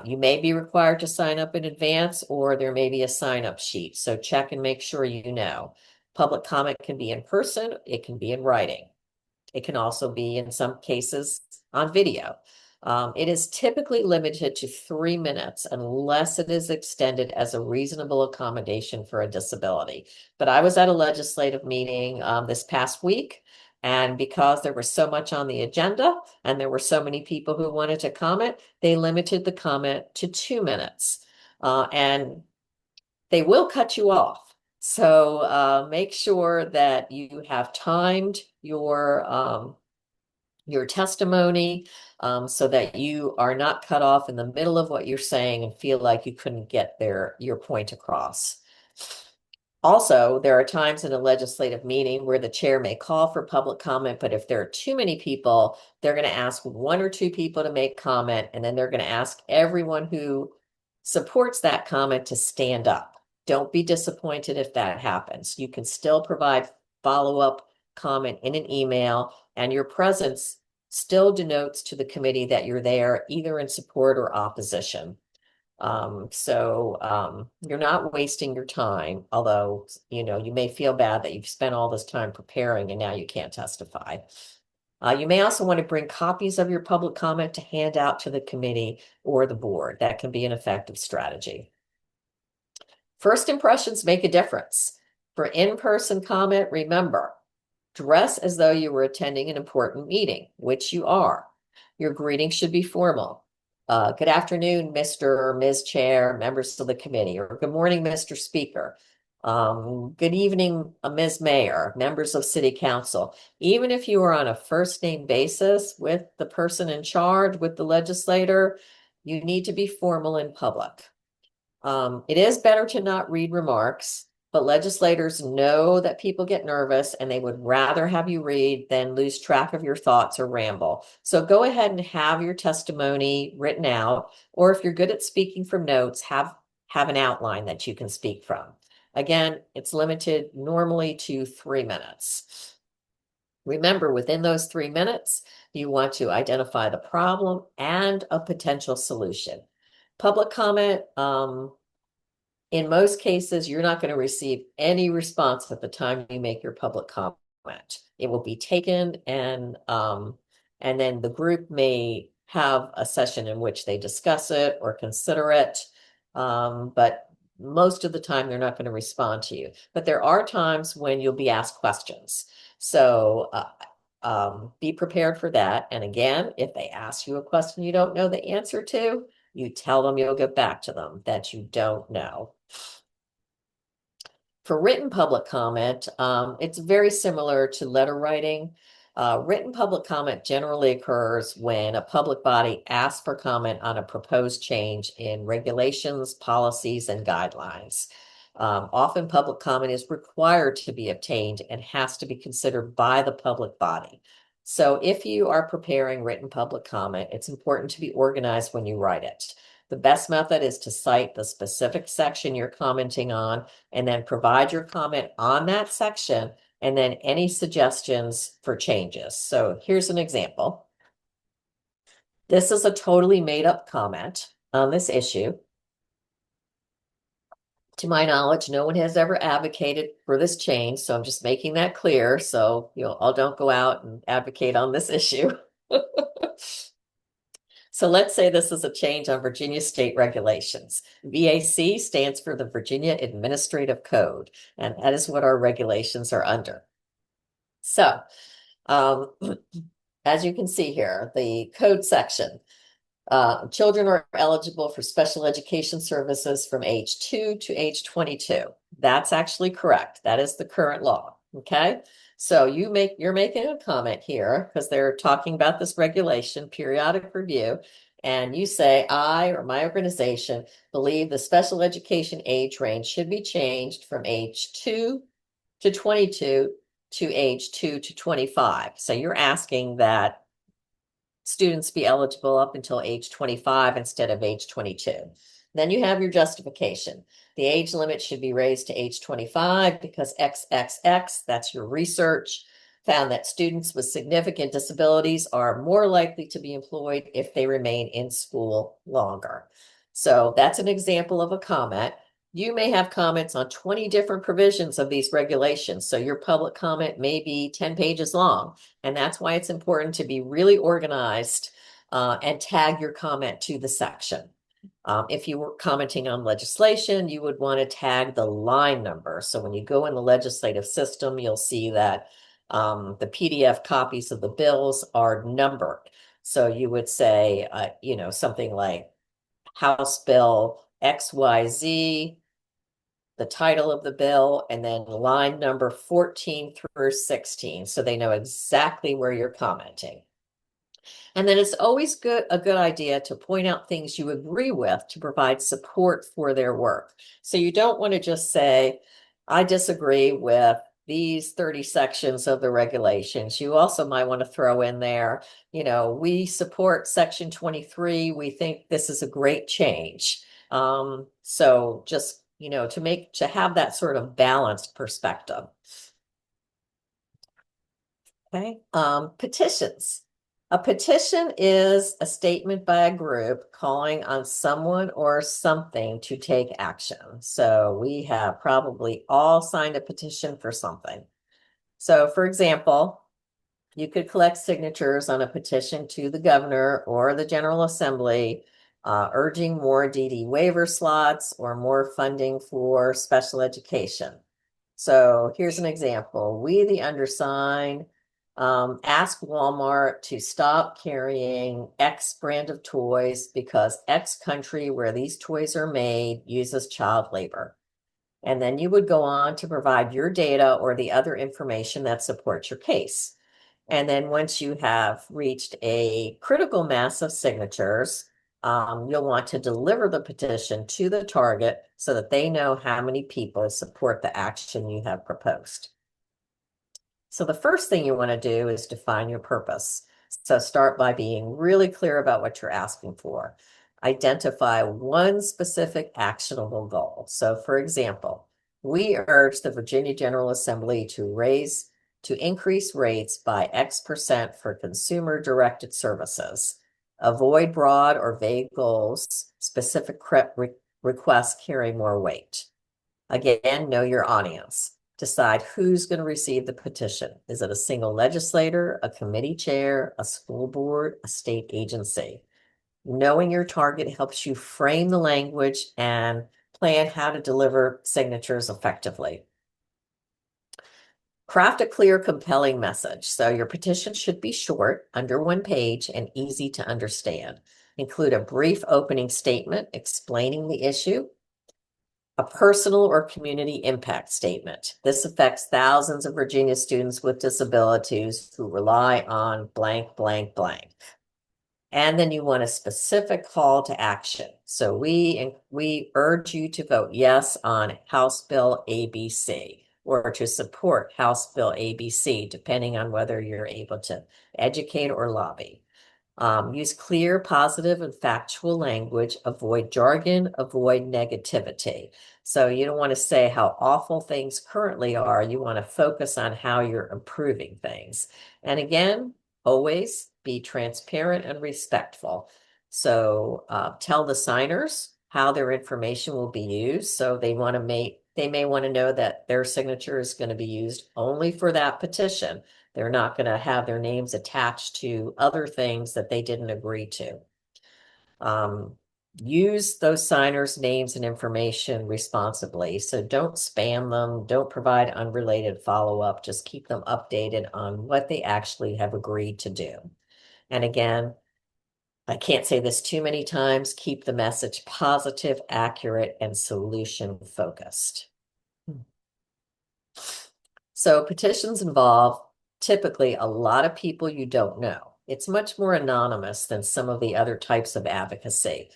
You may be required to sign up in advance, or there may be a sign-up sheet. So check and make sure you know. Public comment can be in person. It can be in writing. It can also be, in some cases, on video. It is typically limited to 3 minutes unless it is extended as a reasonable accommodation for a disability. But I was at a legislative meeting this past week, and because there was so much on the agenda and there were so many people who wanted to comment, they limited the comment to 2 minutes. And they will cut you off. So make sure that you have timed your testimony so that you are not cut off in the middle of what you're saying and feel like you couldn't get your point across. Also, there are times in a legislative meeting where the chair may call for public comment, but if there are too many people, they're going to ask one or two people to make comment, and then they're going to ask everyone who supports that comment to stand up. Don't be disappointed if that happens. You can still provide follow-up comment in an email, and your presence still denotes to the committee that you're there either in support or opposition. You're not wasting your time, although, you may feel bad that you've spent all this time preparing and now you can't testify. You may also want to bring copies of your public comment to hand out to the committee or the board. That can be an effective strategy. First impressions make a difference. For in-person comment, remember, dress as though you were attending an important meeting, which you are. Your greeting should be formal. Good afternoon, Mr. or Ms. Chair, members of the committee, or good morning, Mr. Speaker. Good evening, Ms. Mayor, members of City Council. Even if you are on a first name basis with the person in charge, with the legislator, you need to be formal in public. It is better to not read remarks, but legislators know that people get nervous and they would rather have you read than lose track of your thoughts or ramble. So go ahead and have your testimony written out, or if you're good at speaking from notes, have an outline that you can speak from. Again, it's limited normally to 3 minutes. Remember, within those 3 minutes, you want to identify the problem and a potential solution. Public comment, in most cases, you're not going to receive any response at the time you make your public comment. It will be taken and then the group may have a session in which they discuss it or consider it. But most of the time, they're not going to respond to you. But there are times when you'll be asked questions. So be prepared for that. And again, if they ask you a question you don't know the answer to, you tell them you'll get back to them that you don't know. For written public comment, it's very similar to letter writing. Written public comment generally occurs when a public body asks for comment on a proposed change in regulations, policies, and guidelines. Often public comment is required to be obtained and has to be considered by the public body. So if you are preparing written public comment, it's important to be organized when you write it. The best method is to cite the specific section you're commenting on and then provide your comment on that section and then any suggestions for changes. So here's an example. This is a totally made up comment on this issue. To my knowledge, no one has ever advocated for this change, so I'm just making that clear. So all don't go out and advocate on this issue. So let's say this is a change on Virginia state regulations. VAC stands for the Virginia Administrative Code, and that is what our regulations are under. So, as you can see here, the code section, children are eligible for special education services from age 2 to age 22. That's actually correct. That is the current law, okay? So you're making a comment here because they're talking about this regulation, periodic review, and you say, I or my organization believe the special education age range should be changed from age 2 to 22 to age 2 to 25. So you're asking that students be eligible up until age 25 instead of age 22. Then you have your justification. The age limit should be raised to age 25 because XXX, that's your research, found that students with significant disabilities are more likely to be employed if they remain in school longer. So that's an example of a comment. You may have comments on 20 different provisions of these regulations. So your public comment may be 10 pages long. And that's why it's important to be really organized and tag your comment to the section. If you were commenting on legislation, you would want to tag the line number. So when you go in the legislative system, you'll see that the PDF copies of the bills are numbered. So you would say, something like House Bill XYZ, the title of the bill, and then line number 14 through 16. So they know exactly where you're commenting. And then it's always a good idea to point out things you agree with to provide support for their work. So you don't want to just say, I disagree with these 30 sections of the regulations. You also might want to throw in there, we support Section 23. We think this is a great change. So just, to have that sort of balanced perspective. Okay. Petitions. A petition is a statement by a group calling on someone or something to take action. So we have probably all signed a petition for something. So for example, you could collect signatures on a petition to the governor or the General Assembly, urging more DD waiver slots or more funding for special education. So here's an example. We, the undersigned, ask Walmart to stop carrying X brand of toys because X country where these toys are made uses child labor. And then you would go on to provide your data or the other information that supports your case. And then once you have reached a critical mass of signatures, you'll want to deliver the petition to the target so that they know how many people support the action you have proposed. So the first thing you want to do is define your purpose. So start by being really clear about what you're asking for. Identify one specific actionable goal. So for example, we urge the Virginia General Assembly to increase rates by X% for consumer-directed services. Avoid broad or vague goals. Specific requests carry more weight. Again, know your audience. Decide who's going to receive the petition. Is it a single legislator, a committee chair, a school board, a state agency? Knowing your target helps you frame the language and plan how to deliver signatures effectively. Craft a clear, compelling message. So your petition should be short, under 1 page, and easy to understand. Include a brief opening statement explaining the issue. A personal or community impact statement. This affects thousands of Virginia students with disabilities who rely on blank, blank, blank. And then you want a specific call to action. So we urge you to vote yes on House Bill ABC or to support House Bill ABC, depending on whether you're able to educate or lobby. Use clear, positive, and factual language. Avoid jargon, avoid negativity. So you don't want to say how awful things currently are. You want to focus on how you're improving things. And again, always be transparent and respectful. So tell the signers how their information will be used. So they may want to know that their signature is going to be used only for that petition. They're not going to have their names attached to other things that they didn't agree to. Use those signers' names and information responsibly. So don't spam them. Don't provide unrelated follow-up. Just keep them updated on what they actually have agreed to do. And again, I can't say this too many times, keep the message positive, accurate, and solution focused. So petitions involve typically a lot of people you don't know. It's much more anonymous than some of the other types of advocacy.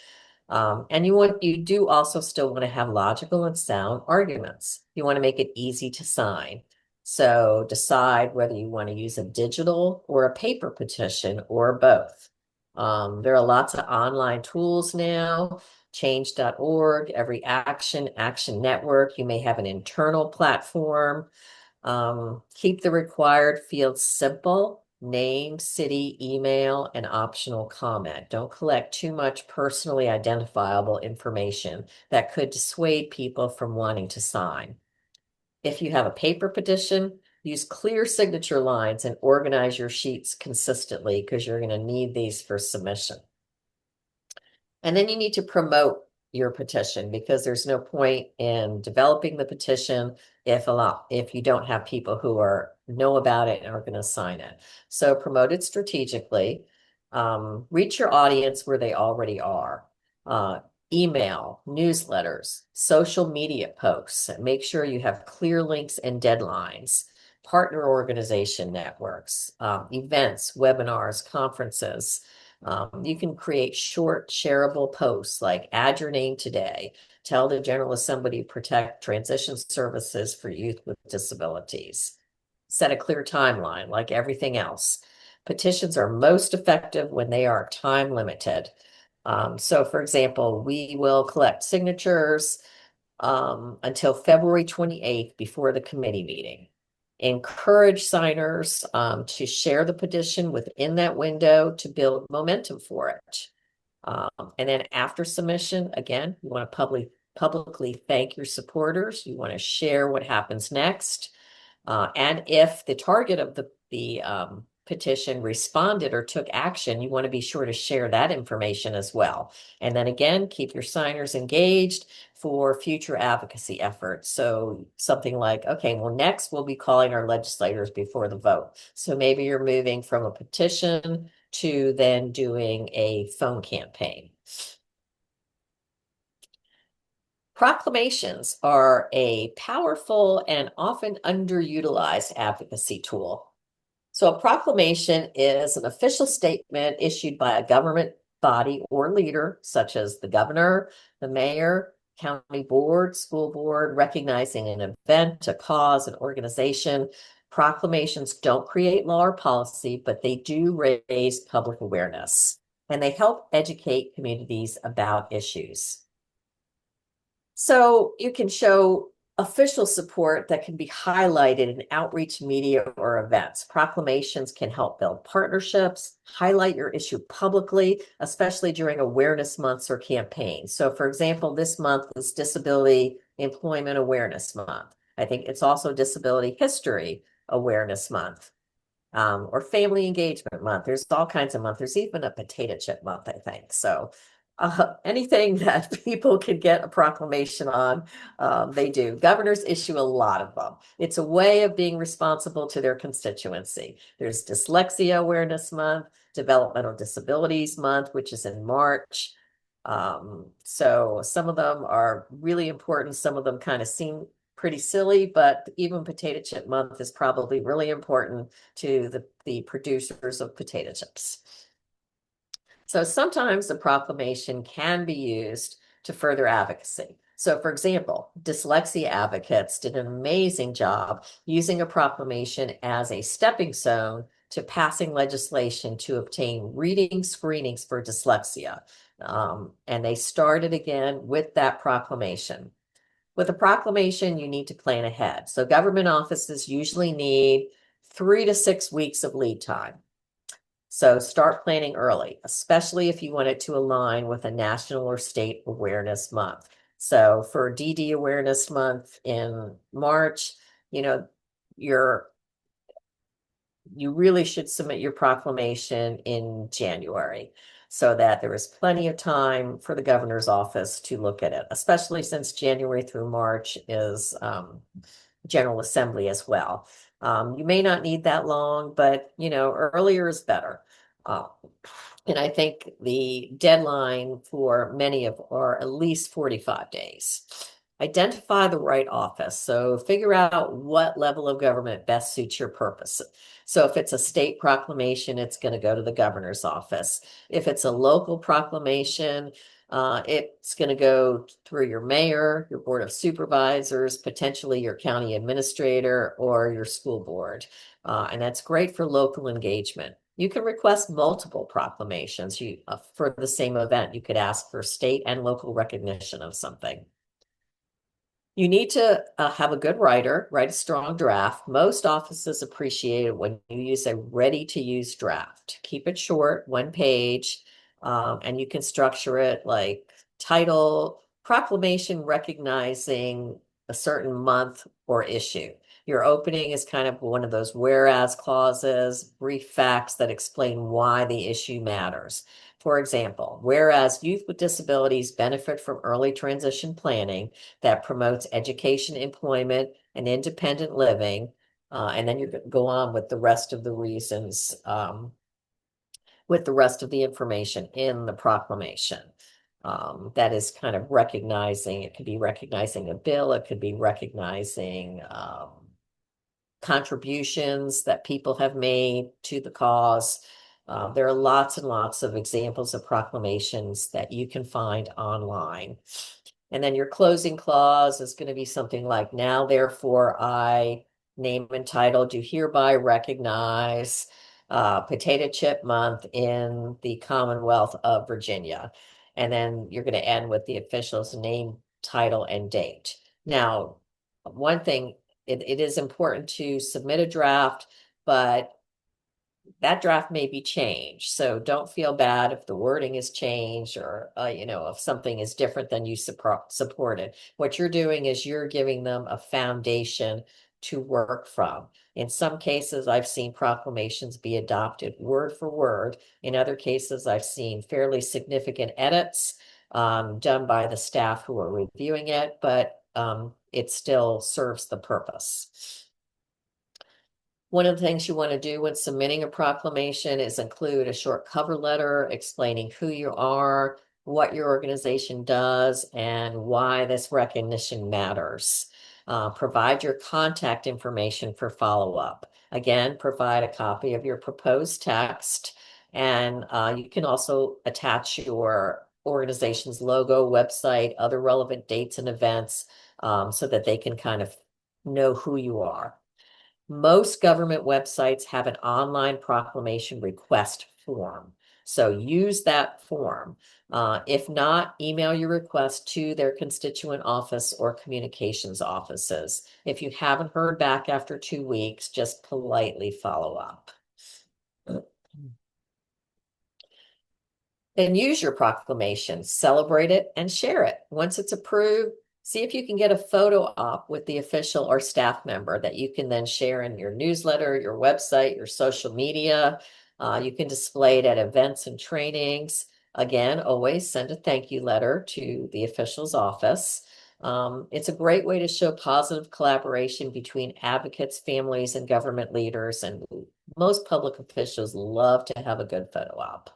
And you do also still want to have logical and sound arguments. You want to make it easy to sign. So decide whether you want to use a digital or a paper petition or both. There are lots of online tools now, change.org, Every Action, Action Network. You may have an internal platform. Keep the required fields simple: name, city, email, and optional comment. Don't collect too much personally identifiable information that could dissuade people from wanting to sign. If you have a paper petition, use clear signature lines and organize your sheets consistently because you're going to need these for submission. And then you need to promote your petition because there's no point in developing the petition if you don't have people who know about it and are going to sign it. So promote it strategically. Reach your audience where they already are. Email, newsletters, social media posts. Make sure you have clear links and deadlines. Partner organization networks, events, webinars, conferences. You can create short shareable posts like add your name today Tell the General Assembly to protect transition services for youth with disabilities. Set a clear timeline, like everything else. Petitions are most effective when they are time limited. So for example, we will collect signatures until February 28th before the committee meeting. Encourage signers to share the petition within that window to build momentum for it. And then after submission, again, you want to publicly thank your supporters. You want to share what happens next. And if the target of the petition responded or took action, you want to be sure to share that information as well. And then again, keep your signers engaged for future advocacy efforts. So something like, okay, well, next we'll be calling our legislators before the vote. So maybe you're moving from a petition to then doing a phone campaign. Proclamations are a powerful and often underutilized advocacy tool. So a proclamation is an official statement issued by a government body or leader, such as the governor, the mayor, county board, school board, recognizing an event, a cause, an organization. Proclamations don't create law or policy, but they do raise public awareness, and they help educate communities about issues. So you can show official support that can be highlighted in outreach media or events. Proclamations can help build partnerships, highlight your issue publicly, especially during awareness months or campaigns. So for example, this month is Disability Employment Awareness Month. I think it's also Disability History Awareness Month. Or Family Engagement Month. There's all kinds of months. There's even a potato chip month, I think. So anything that people can get a proclamation on, they do. Governors issue a lot of them. It's a way of being responsible to their constituency. There's Dyslexia Awareness Month, Developmental Disabilities Month, which is in March. So some of them are really important. Some of them kind of seem pretty silly, but even Potato Chip Month is probably really important to the producers of potato chips. So sometimes the proclamation can be used to further advocacy. So for example, dyslexia advocates did an amazing job using a proclamation as a stepping stone to passing legislation to obtain reading screenings for dyslexia. And they started again with that proclamation. With a proclamation, you need to plan ahead. So government offices usually need 3 to 6 weeks of lead time. So start planning early, especially if you want it to align with a national or state awareness month. So for DD Awareness Month in March, you really should submit your proclamation in January, so that there is plenty of time for the governor's office to look at it, especially since January through March is General Assembly as well. You may not need that long, but earlier is better. And I think the deadline for many are at least 45 days. Identify the right office. So figure out what level of government best suits your purpose. So if it's a state proclamation, it's going to go to the governor's office. If it's a local proclamation, it's going to go through your mayor, your board of supervisors, potentially your county administrator or your school board. And that's great for local engagement. You can request multiple proclamations for the same event. You could ask for state and local recognition of something. You need to have a good writer, write a strong draft. Most offices appreciate it when you use a ready-to-use draft. Keep it short, 1 page, and you can structure it like title, proclamation recognizing a certain month or issue. Your opening is kind of one of those whereas clauses, brief facts that explain why the issue matters. For example, whereas youth with disabilities benefit from early transition planning that promotes education, employment, and independent living. And then you go on with the rest of the reasons, with the rest of the information in the proclamation. That is kind of recognizing, it could be recognizing a bill, it could be recognizing contributions that people have made to the cause. There are lots and lots of examples of proclamations that you can find online. And then your closing clause is going to be something like, now therefore I name and title do hereby recognize Potato Chip Month in the Commonwealth of Virginia. And then you're going to end with the official's name, title, and date. Now, one thing, it is important to submit a draft, but that draft may be changed. So don't feel bad if the wording is changed or, if something is different than you supported. What you're doing is you're giving them a foundation to work from. In some cases, I've seen proclamations be adopted word for word. In other cases, I've seen fairly significant edits done by the staff who are reviewing it, but it still serves the purpose. One of the things you want to do when submitting a proclamation is include a short cover letter explaining who you are, what your organization does, and why this recognition matters. Provide your contact information for follow-up. Again, provide a copy of your proposed text, and you can also attach your organization's logo, website, other relevant dates and events so that they can kind of know who you are. Most government websites have an online proclamation request form. So use that form. If not, email your request to their constituent office or communications offices. If you haven't heard back after 2 weeks, just politely follow up. Then use your proclamation, celebrate it, and share it. Once it's approved, see if you can get a photo op with the official or staff member that you can then share in your newsletter, your website, your social media. You can display it at events and trainings. Again, always send a thank you letter to the official's office. It's a great way to show positive collaboration between advocates, families, and government leaders. And most public officials love to have a good photo op.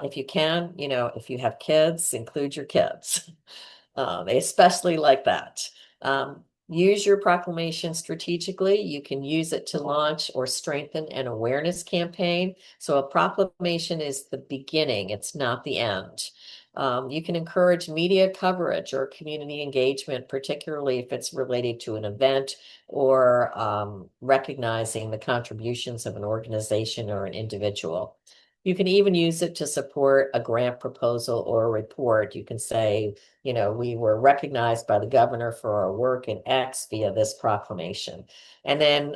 If you can, if you have kids, include your kids. They especially like that. Use your proclamation strategically. You can use it to launch or strengthen an awareness campaign. So a proclamation is the beginning, it's not the end. You can encourage media coverage or community engagement, particularly if it's related to an event or recognizing the contributions of an organization or an individual. You can even use it to support a grant proposal or a report. You can say, we were recognized by the governor for our work in X via this proclamation. And then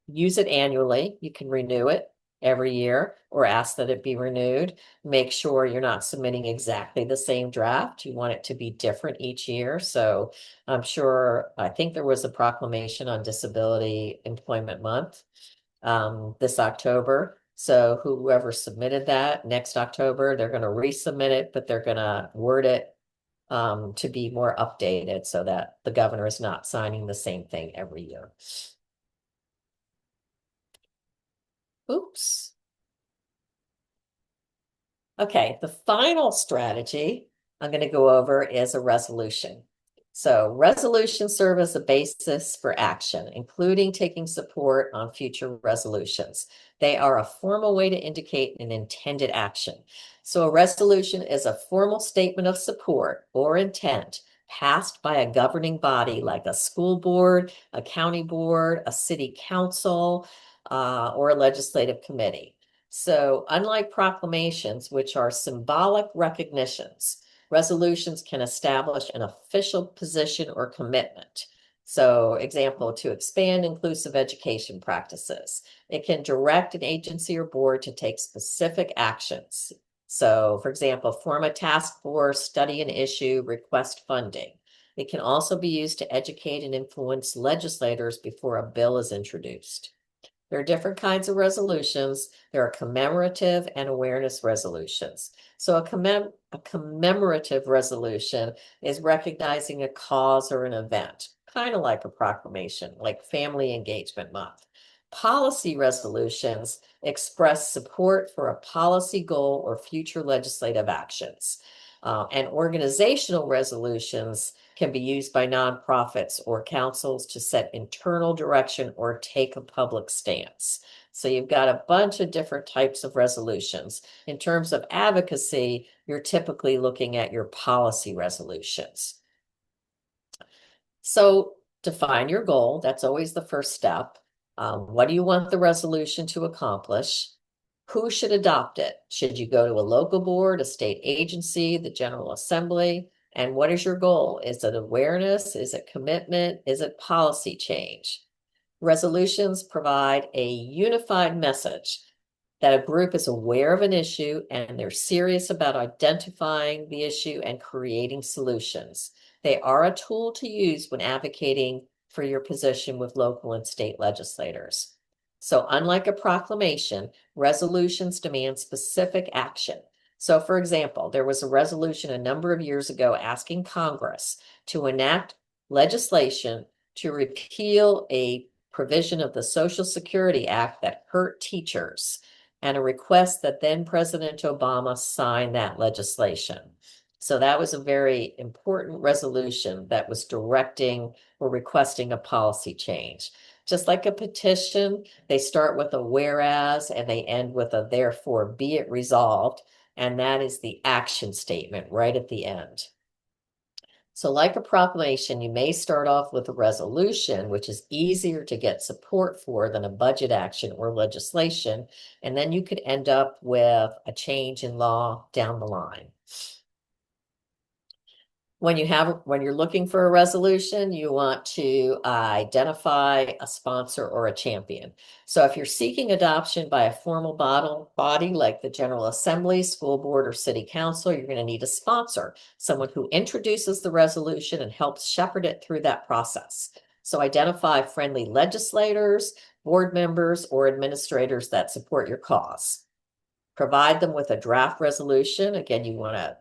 use it annually. You can renew it every year or ask that it be renewed. Make sure you're not submitting exactly the same draft. You want it to be different each year. So I think there was a proclamation on Disability Employment Month this October. So whoever submitted that next October, they're going to resubmit it, but they're going to word it to be more updated so that the governor is not signing the same thing every year. Oops. Okay, the final strategy I'm going to go over is a resolution. So resolutions serve as a basis for action, including taking support on future resolutions. They are a formal way to indicate an intended action. So a resolution is a formal statement of support or intent passed by a governing body like a school board, a county board, a city council, or a legislative committee. So unlike proclamations, which are symbolic recognitions, resolutions can establish an official position or commitment. So, example, to expand inclusive education practices. It can direct an agency or board to take specific actions. So, for example, form a task force, study an issue, request funding. It can also be used to educate and influence legislators before a bill is introduced. There are different kinds of resolutions. There are commemorative and awareness resolutions. So a commemorative resolution is recognizing a cause or an event, kind of like a proclamation, like Family Engagement Month. Policy resolutions express support for a policy goal or future legislative actions. And organizational resolutions can be used by nonprofits or councils to set internal direction or take a public stance. So you've got a bunch of different types of resolutions. In terms of advocacy, you're typically looking at your policy resolutions. So define your goal. That's always the first step. What do you want the resolution to accomplish? Who should adopt it? Should you go to a local board, a state agency, the General Assembly? And what is your goal? Is it awareness? Is it commitment? Is it policy change? Resolutions provide a unified message that a group is aware of an issue and they're serious about identifying the issue and creating solutions. They are a tool to use when advocating for your position with local and state legislators. So unlike a proclamation, resolutions demand specific action. So for example, there was a resolution a number of years ago asking Congress to enact legislation to repeal a provision of the Social Security Act that hurt teachers, and a request that then President Obama sign that legislation. So that was a very important resolution that was directing or requesting a policy change. Just like a petition, they start with a whereas and they end with a therefore be it resolved. And that is the action statement right at the end. So like a proclamation, you may start off with a resolution, which is easier to get support for than a budget action or legislation. And then you could end up with a change in law down the line. When you're looking for a resolution, you want to identify a sponsor or a champion. So if you're seeking adoption by a formal body like the General Assembly, school board, or city council, you're going to need a sponsor, someone who introduces the resolution and helps shepherd it through that process. So identify friendly legislators, board members, or administrators that support your cause. Provide them with a draft resolution. Again, you want to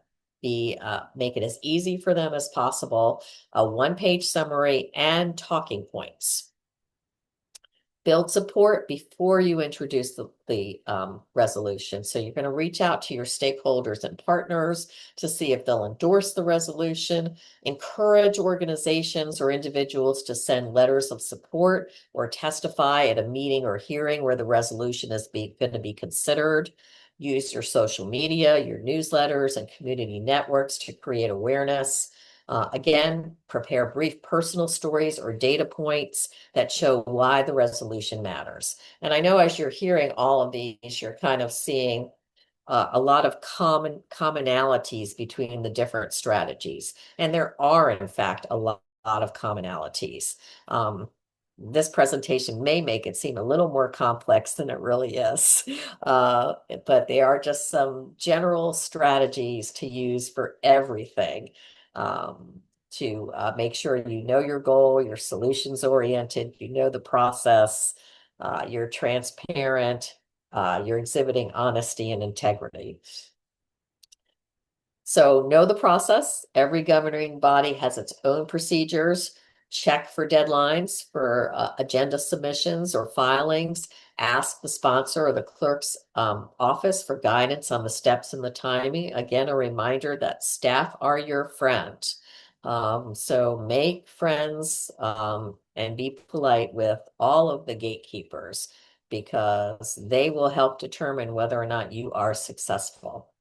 make it as easy for them as possible, a one-page summary and talking points. Build support before you introduce the resolution. So you're going to reach out to your stakeholders and partners to see if they'll endorse the resolution. Encourage organizations or individuals to send letters of support or testify at a meeting or hearing where the resolution is going to be considered. Use your social media, your newsletters, and community networks to create awareness. Again, prepare brief personal stories or data points that show why the resolution matters. And I know as you're hearing all of these, you're kind of seeing a lot of commonalities between the different strategies. And there are, in fact, a lot of commonalities. This presentation may make it seem a little more complex than it really is, but they are just some general strategies to use for everything to make sure you know your goal, you're solutions oriented, you know the process, you're transparent, you're exhibiting honesty and integrity. So know the process. Every governing body has its own procedures. Check for deadlines for agenda submissions or filings. Ask the sponsor or the clerk's office for guidance on the steps and the timing. Again, a reminder that staff are your friend. So make friends and be polite with all of the gatekeepers because they will help determine whether or not you are successful.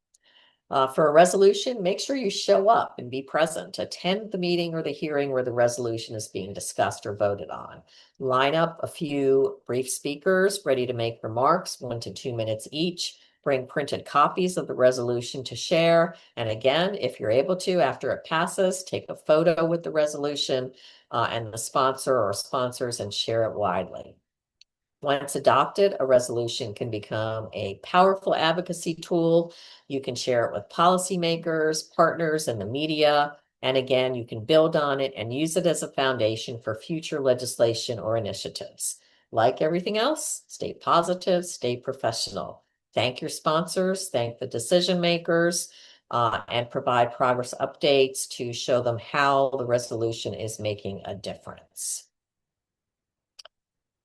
For a resolution, make sure you show up and be present. Attend the meeting or the hearing where the resolution is being discussed or voted on. Line up a few brief speakers ready to make remarks, 1 to 2 minutes each. Bring printed copies of the resolution to share. And again, if you're able to, after it passes, take a photo with the resolution and the sponsor or sponsors and share it widely. Once adopted, a resolution can become a powerful advocacy tool. You can share it with policymakers, partners, and the media. And again, you can build on it and use it as a foundation for future legislation or initiatives. Like everything else, stay positive, stay professional. Thank your sponsors, thank the decision makers, and provide progress updates to show them how the resolution is making a difference.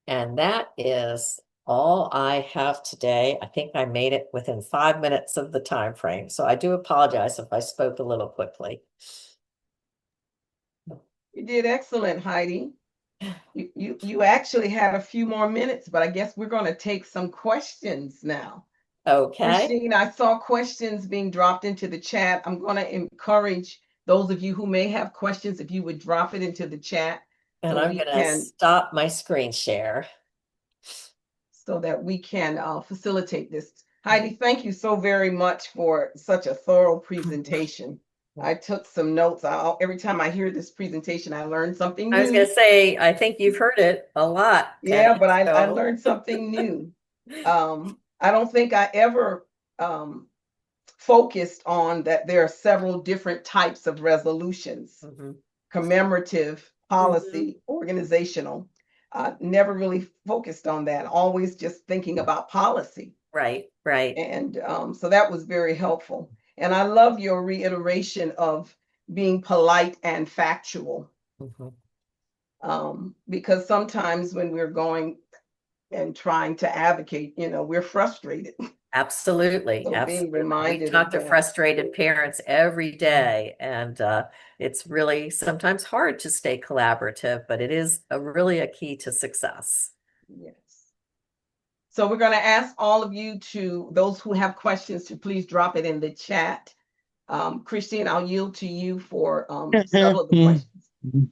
And that is all I have today. I think I made it within 5 minutes of the time frame. So I do apologize if I spoke a little quickly. You did excellent, Heidi. You actually had a few more minutes, but I guess we're going to take some questions now. Okay. Christine, I saw questions being dropped into the chat. I'm going to encourage those of you who may have questions, if you would drop it into the chat And so I'm we going to can stop my screen share. facilitate this. Heidi, thank you so very much for such a thorough presentation. I took some notes. Every time I hear this presentation, I learn something I was going new. to say, I think you've heard it a lot, Yeah, Penny. but I So, learned something new. I don't think I ever focused on that there are several different types of resolutions: mhm, commemorative, mhm. policy, organizational. Never really focused on that, always just thinking about policy. Right, right. And so that was very helpful. And I love your reiteration of being polite and factual, Mhm. because sometimes when we're going and trying to advocate, we're frustrated. Absolutely, So being absolutely. We reminded talk of to that. frustrated parents every day, and it's really sometimes hard to stay collaborative, but it is really a key to success. Yes. So we're going to ask all of you, those who have questions, to please drop it in the chat. Christine, I'll yield to you for several of the questions.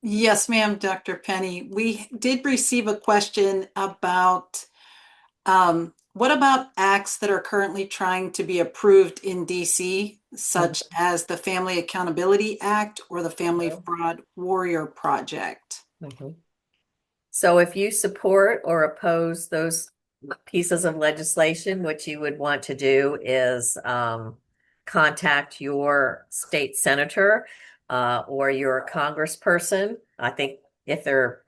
Yes, ma'am, Dr. Penny. We did receive a question about what about acts that are currently trying to be approved in DC, such as the Family Accountability Act or the Family Fraud Warrior Project? Mhm. So if you support or oppose those pieces of legislation, what you would want to do is contact your state senator or your congressperson. I think if they're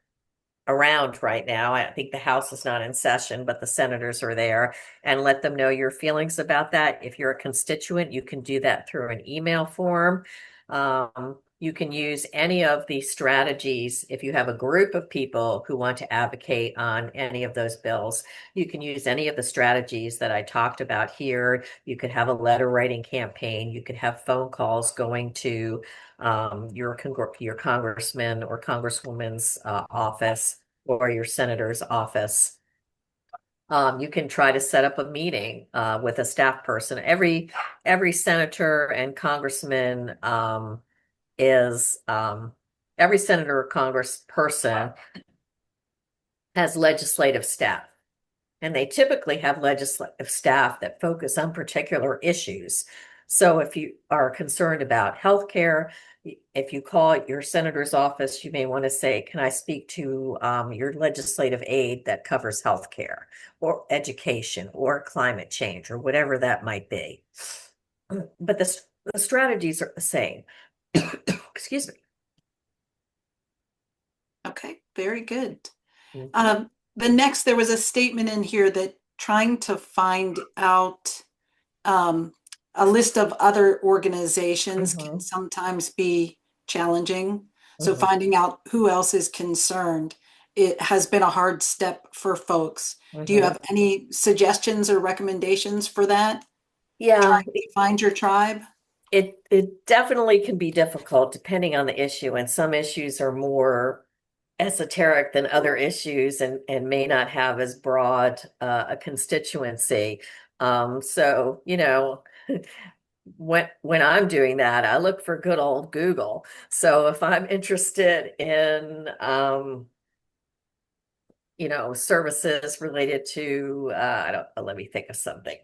around right now, I think the House is not in session, but the senators are there, and let them know your feelings about that. If you're a constituent, you can do that through an email form. You can use any of the strategies. If you have a group of people who want to advocate on any of those bills, you can use any of the strategies that I talked about here. You could have a letter writing campaign. You could have phone calls going to your congressman or congresswoman's office or your senator's office. You can try to set up a meeting with a staff person. Every senator and congressman is every senator or congressperson has legislative staff. And they typically have legislative staff that focus on particular issues. So if you are concerned about healthcare, if you call your senator's office, you may want to say, can I speak to your legislative aide that covers healthcare or education or climate change or whatever that might be. But the strategies are the same. Excuse me. Okay, very good. Mhm. There was a statement in here that trying to find out a list of other organizations can Mhm. sometimes be challenging. So Mhm. finding out who else is concerned, it has been a hard step for folks. Do you Mhm. have any suggestions or recommendations for that? Yeah, Trying to find your tribe? it definitely can be difficult depending on the issue, and some issues are more esoteric than other issues and may not have as broad a constituency. So, when I'm doing that, I look for good old Google. So if I'm interested in services related to I don't let me think of something.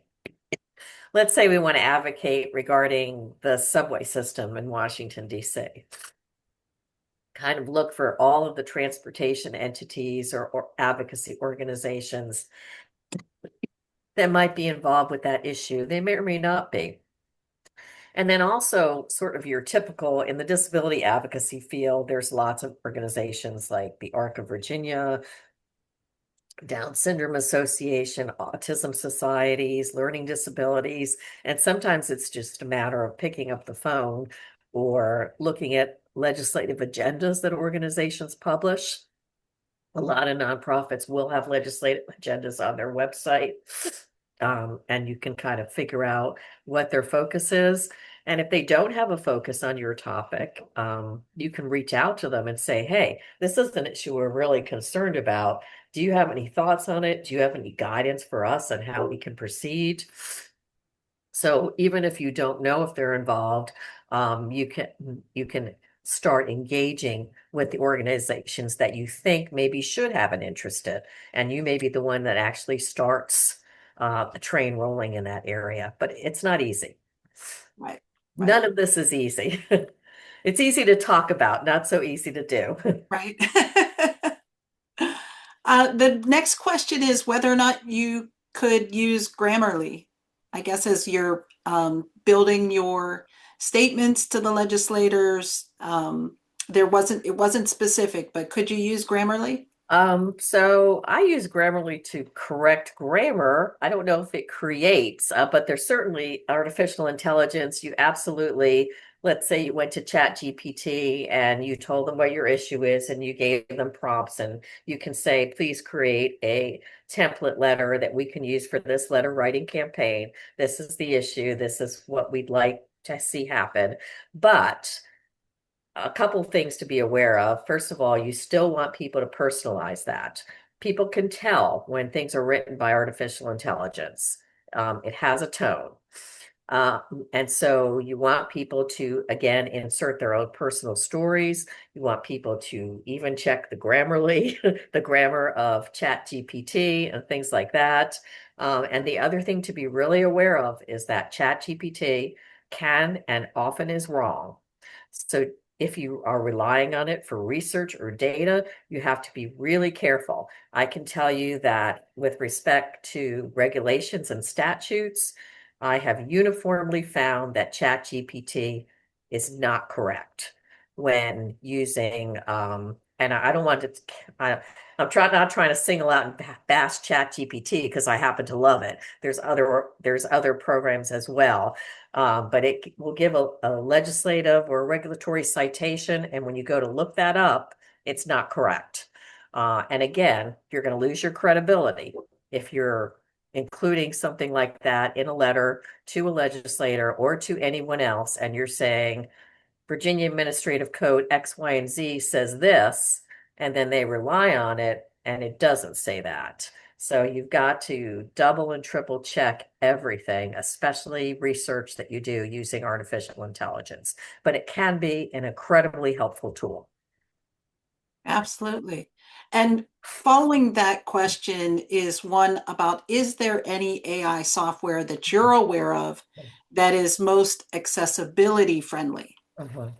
Let's say we want to advocate regarding the subway system in Washington, D.C. Kind of look for all of the transportation entities or advocacy organizations that might be involved with that issue. They may or may not be. And then also, sort of your typical in the disability advocacy field, there's lots of organizations like the ARC of Virginia, Down Syndrome Association, autism societies, learning disabilities. And sometimes it's just a matter of picking up the phone or looking at legislative agendas that organizations publish. A lot of nonprofits will have legislative agendas on their website. And you can kind of figure out what their focus is. And if they don't have a focus on your topic, you can reach out to them and say, hey, this is an issue we're really concerned about. Do you have any thoughts on it? Do you have any guidance for us on how we can proceed? So even if you don't know if they're involved, you can start engaging with the organizations that you think maybe should have an interest in, and you may be the one that actually starts the train rolling in that area. But it's not easy. Right. None Right. of this is easy. It's easy to talk about, not so easy to do. Right. The next question is whether or not you could use Grammarly, I guess, as you're building your statements to the legislators. It wasn't specific, but could you use Grammarly? So I use Grammarly to correct grammar. I don't know if it creates, but there's certainly artificial intelligence. You absolutely, let's say you went to Chat GPT and you told them what your issue is and you gave them prompts, and you can say, please create a template letter that we can use for this letter writing campaign. This is the issue. This is what we'd like to see happen. But a couple things to be aware of. First of all, you still want people to personalize that. People can tell when things are written by artificial intelligence. It has a tone. Uh, and so you want people to, again, insert their own personal stories. You want people to even check the Grammarly, the grammar of Chat GPT and things like that. And the other thing to be really aware of is that Chat GPT can and often is wrong. So if you are relying on it for research or data, you have to be really careful. I can tell you that with respect to regulations and statutes, I have uniformly found that ChatGPT is not correct when using, and I don't want to, I'm not trying to single out and bash ChatGPT because I happen to love it. There's other programs as well. But it will give a legislative or regulatory citation, and when you go to look that up, it's not correct. And again, you're going to lose your credibility if you're including something like that in a letter to a legislator or to anyone else, and you're saying Virginia Administrative Code X, Y, and Z says this, and then they rely on it, and it doesn't say that. So you've got to double and triple check everything, especially research that you do using artificial intelligence. But it can be an incredibly helpful tool. Absolutely. And following that question is one about, is there any AI software that you're aware of that is most accessibility friendly? Mhm.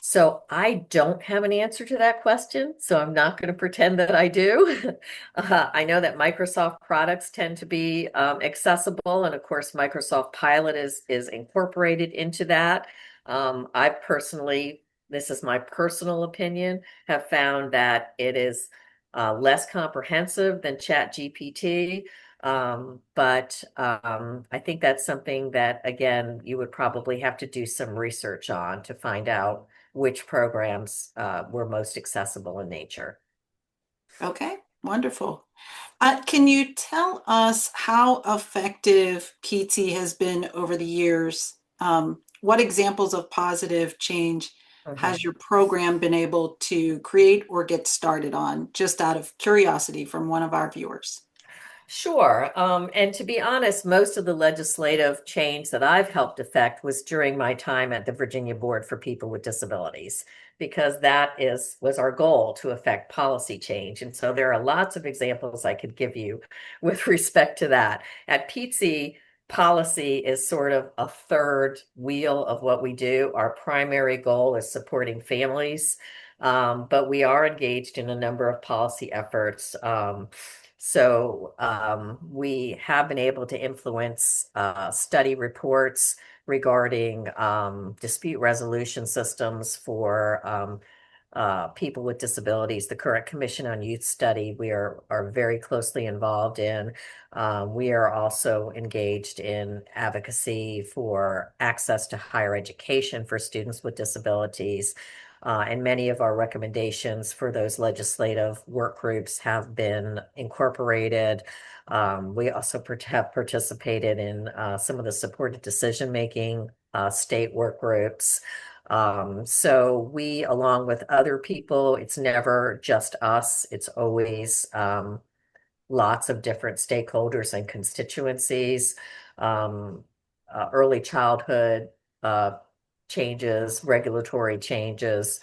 So I don't have an answer to that question, so I'm not going to pretend that I do. I know that Microsoft products tend to be accessible, and of course, Microsoft Pilot is incorporated into that. I personally, this is my personal opinion, have found that it is less comprehensive than ChatGPT. But I think that's something that, again, you would probably have to do some research on to find out which programs were most accessible in nature. Okay, wonderful. Can you tell us how effective PT has been over the years? What examples of positive change Mhm. has your program been able to create or get started on, just out of curiosity from one of our viewers? Sure. And to be honest, most of the legislative change that I've helped effect was during my time at the Virginia Board for People with Disabilities, because was our goal to affect policy change. And so there are lots of examples I could give you with respect to that. At PTSI, policy is sort of a third wheel of what we do. Our primary goal is supporting families, but we are engaged in a number of policy efforts. So we have been able to influence study reports regarding dispute resolution systems for people with disabilities. The current Commission on Youth Study we are very closely involved in. We are also engaged in advocacy for access to higher education for students with disabilities. And many of our recommendations for those legislative work groups have been incorporated. We also have participated in some of the supported decision-making state work groups. So we, along with other people, it's never just us. It's always lots of different stakeholders and constituencies, early childhood changes, regulatory changes.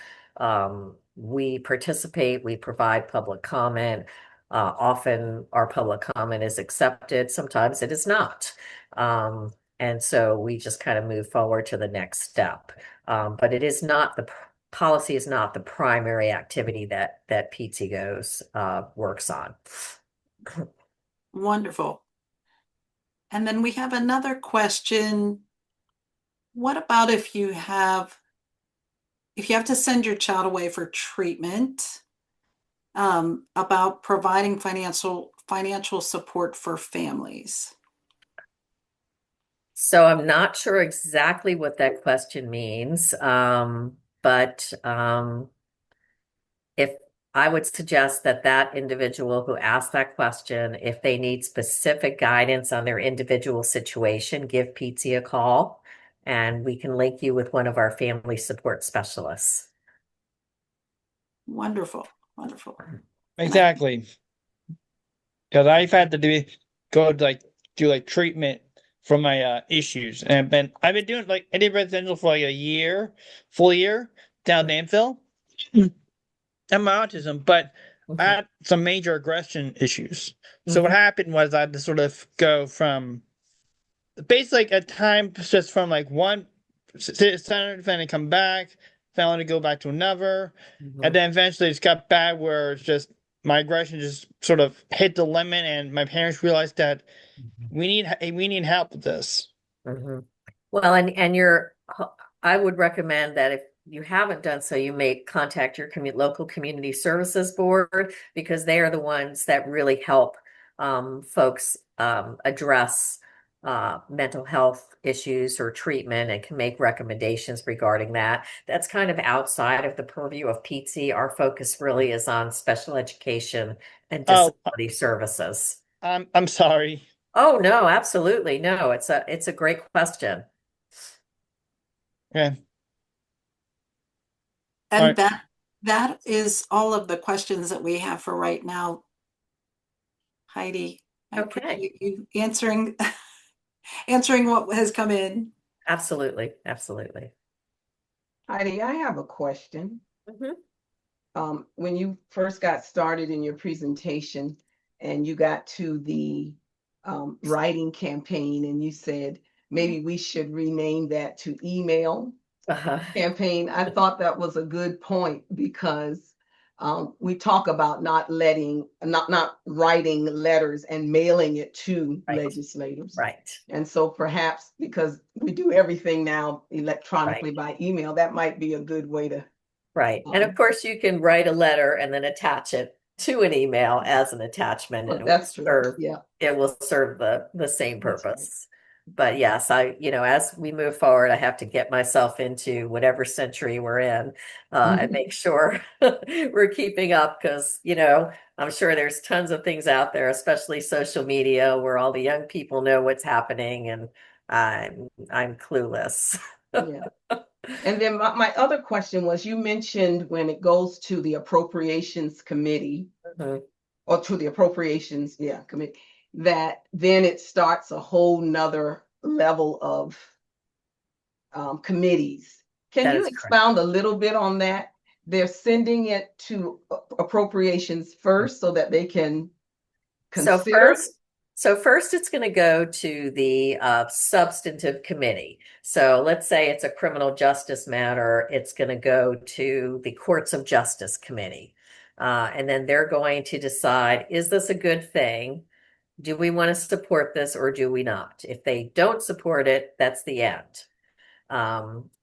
We participate, we provide public comment. Often our public comment is accepted, sometimes it is not. And so we just kind of move forward to the next step. But it is not policy is not the primary activity that PT goes works on. Wonderful. And then we have another question. What about if you have to send your child away for treatment, about providing financial support for families? So I'm not sure exactly what that question means, but if I would suggest that individual who asked that question, if they need specific guidance on their individual situation, give PT a call, and we can link you with one of our family support specialists. Wonderful, wonderful. Exactly. Because I've had to do treatment for my issues, and I've been doing I did residential for like a year, full year down Danville, and my autism, but I had some major aggression issues. So what happened was I had to sort of go from basically at times just from like one center defendant come back, fell to go back to another, and then eventually it's got bad where it's just my aggression just sort of hit the limit, and my parents realized that we need help with this. Well, and I would recommend that if you haven't done so, you may contact your local community services board, because they are the ones that really help folks address mental health issues or treatment, and can make recommendations regarding that. That's kind of outside of the purview of PT. Our focus really is on special education and disability services. I'm sorry. Oh, no, absolutely. No, it's a great question. Okay. And that is all of the questions that we have for right now. Heidi, I appreciate you answering what has come in. Absolutely. Absolutely. Heidi, I have a question. When you first got started in your presentation and you got to the writing campaign, and you said maybe we should rename that to email campaign, I thought that was a good point, because we talk about not writing letters and mailing it to legislators. Right. And so perhaps, because we do everything now electronically by email, that might be a good way to. Right. And of course you can write a letter and then attach it to an email as an attachment, and that's true. It will serve the same purpose. But yes, as we move forward, I have to get myself into whatever century we're in, and make sure we're keeping up, because, I'm sure there's tons of things out there, especially social media, where all the young people know what's happening, and I'm clueless. And then my other question was, you mentioned when it goes to the appropriations committee, or to the appropriations committee, that then it starts a whole nother level of committees. Can you expound a little bit on that? They're sending it to appropriations first so that they can consider. So first it's going to go to the substantive committee. So let's say it's a criminal justice matter. It's going to go to the Courts of Justice Committee. And then they're going to decide, is this a good thing? Do we want to support this or do we not? If they don't support it, that's the end.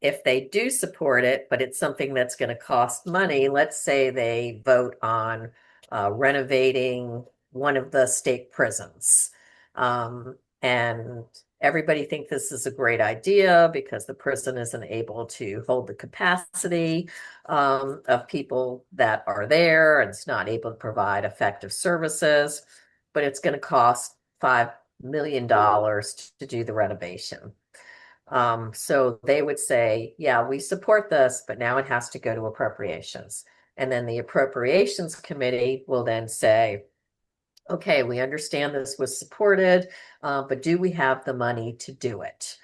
If they do support it, but it's something that's going to cost money, let's say they vote on renovating one of the state prisons. And everybody thinks this is a great idea because the prison isn't able to hold the capacity of people that are there, and it's not able to provide effective services, but it's going to cost $5 million to do the renovation. So they would say, yeah, we support this, but now it has to go to appropriations. And then the appropriations committee will then say, okay, we understand this was supported, but do we have the money to do it?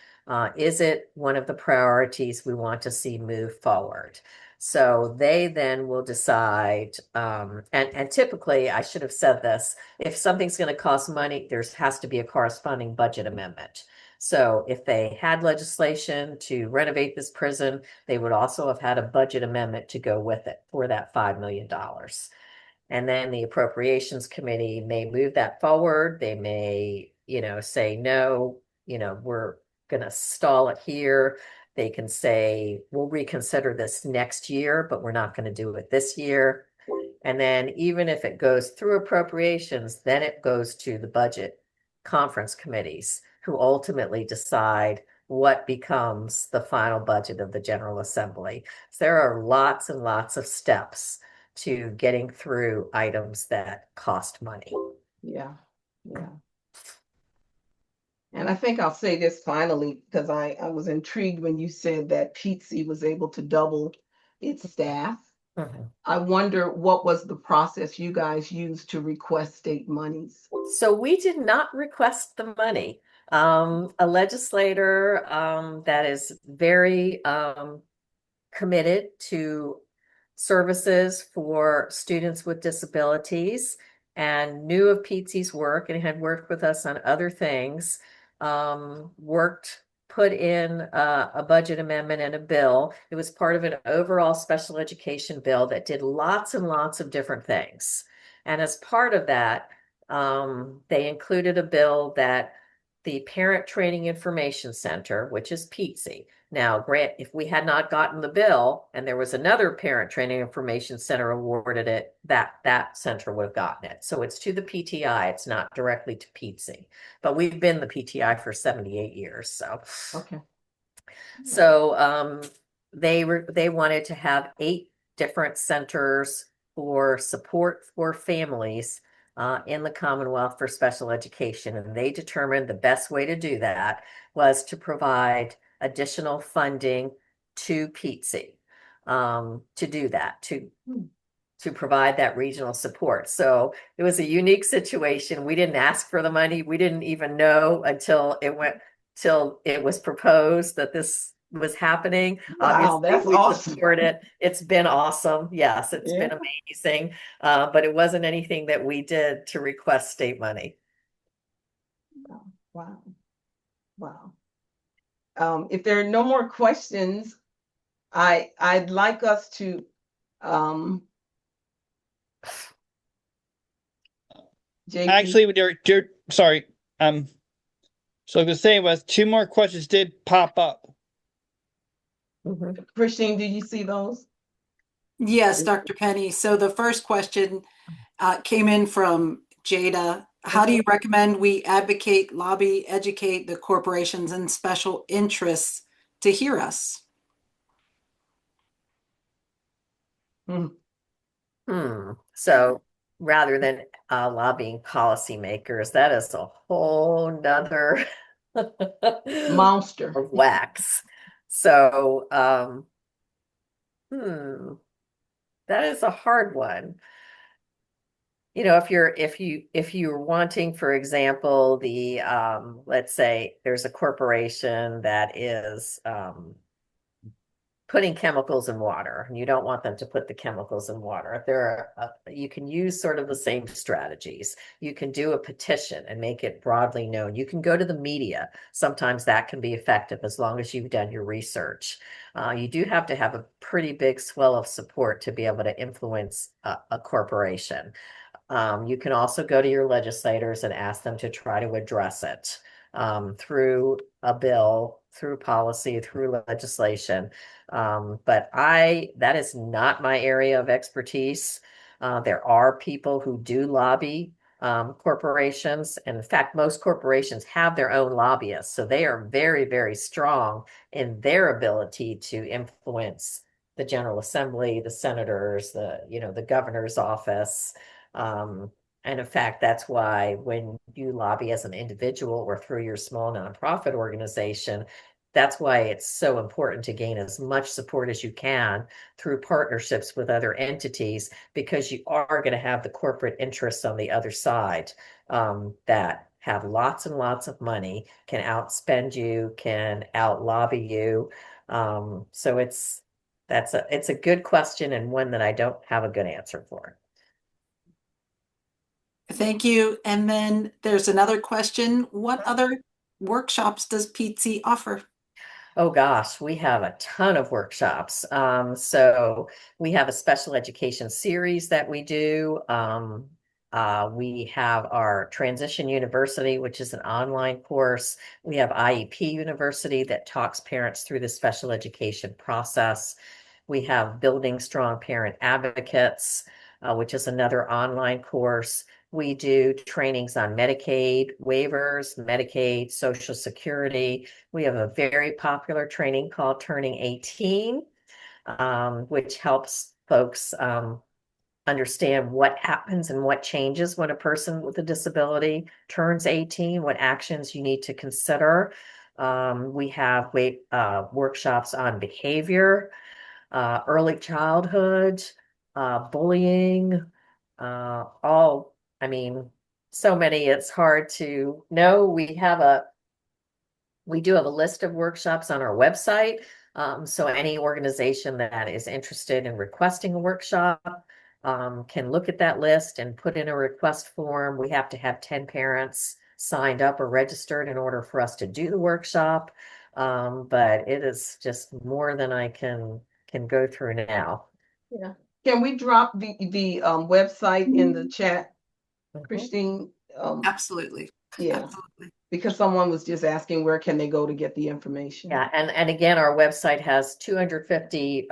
Is it one of the priorities we want to see move forward? So they then will decide, and typically, I should have said this, if something's going to cost money, there has to be a corresponding budget amendment. So if they had legislation to renovate this prison, they would also have had a budget amendment to go with it for that $5 million. And then the appropriations committee may move that forward. They may, say, no, we're going to stall it here. They can say, we'll reconsider this next year, but we're not going to do it this year. And then even if it goes through appropriations, then it goes to the budget conference committees, who ultimately decide what becomes the final budget of the General Assembly. So there are lots and lots of steps to getting through items that cost money. Yeah. And I think I'll say this finally, because I was intrigued when you said that PTSI was able to double its staff. I wonder what was the process you guys used to request state monies? So we did not request the money. A legislator that is very committed to services for students with disabilities and knew of PTSI's work and had worked with us on other things, put in a budget amendment and a bill. It was part of an overall special education bill that did lots and lots of different things. And as part of that, they included a bill that the Parent Training Information Center, which is PTSI. Now, Grant, if we had not gotten the bill and there was another Parent Training Information Center awarded it, that center would have gotten it. So it's to the PTI, it's not directly to PTSI. But we've been the PTI for 78 years. So okay. So they wanted to have 8 different centers for support for families in the Commonwealth for special education. And they determined the best way to do that was to provide additional funding to PTSI to do that, to provide that regional support. So it was a unique situation. We didn't ask for the money. We didn't even know until it was proposed that this was happening. Wow, Obviously, that's we awesome. support it. It's been awesome. Yes, it's been amazing. But it wasn't anything that we did to request state money. Wow. If there are no more questions, I'd like us to JP. Actually, sorry. So the thing was, 2 more questions did pop up. Christine, did you see those? Yes, Dr. Penny. So the first question came in from Jada. How do you recommend we advocate, lobby, educate the corporations and special interests to hear us? So rather than lobbying policymakers, that is a whole nother monster of wax. So that is a hard one. If you're wanting, for example, the let's say there's a corporation that is putting chemicals in water, and you don't want them to put the chemicals in water. You can use sort of the same strategies. You can do a petition and make it broadly known. You can go to the media. Sometimes that can be effective as long as you've done your research. You do have to have a pretty big swell of support to be able to influence a corporation. You can also go to your legislators and ask them to try to address it through a bill, through policy, through legislation. But that is not my area of expertise. There are people who do lobby corporations. And in fact, most corporations have their own lobbyists. So they are very, very strong in their ability to influence the General Assembly, the senators, the governor's office. And in fact, that's why when you lobby as an individual or through your small nonprofit organization, that's why it's so important to gain as much support as you can through partnerships with other entities, because you are going to have the corporate interests on the other side that have lots and lots of money, can outspend you, can outlobby you. So it's a good question, and one that I don't have a good answer for. Thank you. And then there's another question. What other workshops does PTC offer? Oh gosh, we have a ton of workshops. So we have a special education series that we do. We have our Transition University, which is an online course. We have IEP University that talks parents through the special education process. We have Building Strong Parent Advocates, which is another online course. We do trainings on Medicaid waivers, Medicaid, Social Security. We have a very popular training called Turning 18, which helps folks understand what happens and what changes when a person with a disability turns 18, what actions you need to consider. We have workshops on behavior, early childhood, bullying, so many, it's hard to know. We do have a list of workshops on our website. So any organization that is interested in requesting a workshop can look at that list and put in a request form. We have to have 10 parents signed up or registered in order for us to do the workshop. But it is just more than I can go through now. Yeah. Can we drop the website in the chat, Christine? Absolutely. Yeah. Absolutely. Because someone was just asking where can they go to get the information. Yeah, and again, our website has 250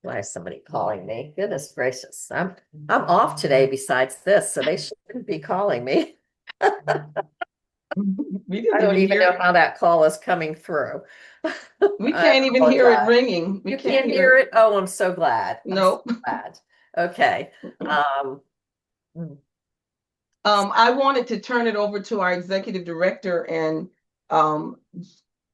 why is somebody calling me? Goodness gracious. I'm off today besides this, so they shouldn't be calling me. We didn't I don't even hear know how that call is coming through. We can't even hear it ringing. We You can't hear it? Oh, I'm so glad. Nope. I'm so glad. Okay. I wanted to turn it over to our executive director and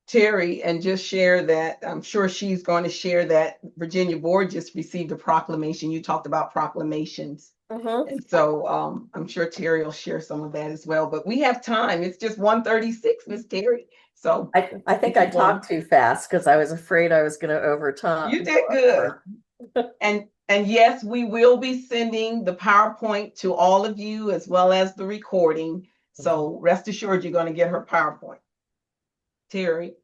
Terry, and just share that I'm sure she's going to share that Virginia board just received a proclamation. You talked about proclamations. And so I'm sure Terry will share some of that as well. But we have time. It's just 1:36, Miss Terry. So I think I talked too fast because I was afraid I was going to overtime. You did good. And yes, we will be sending the PowerPoint to all of you as well as the recording. So rest assured you're going to get her PowerPoint. Terry.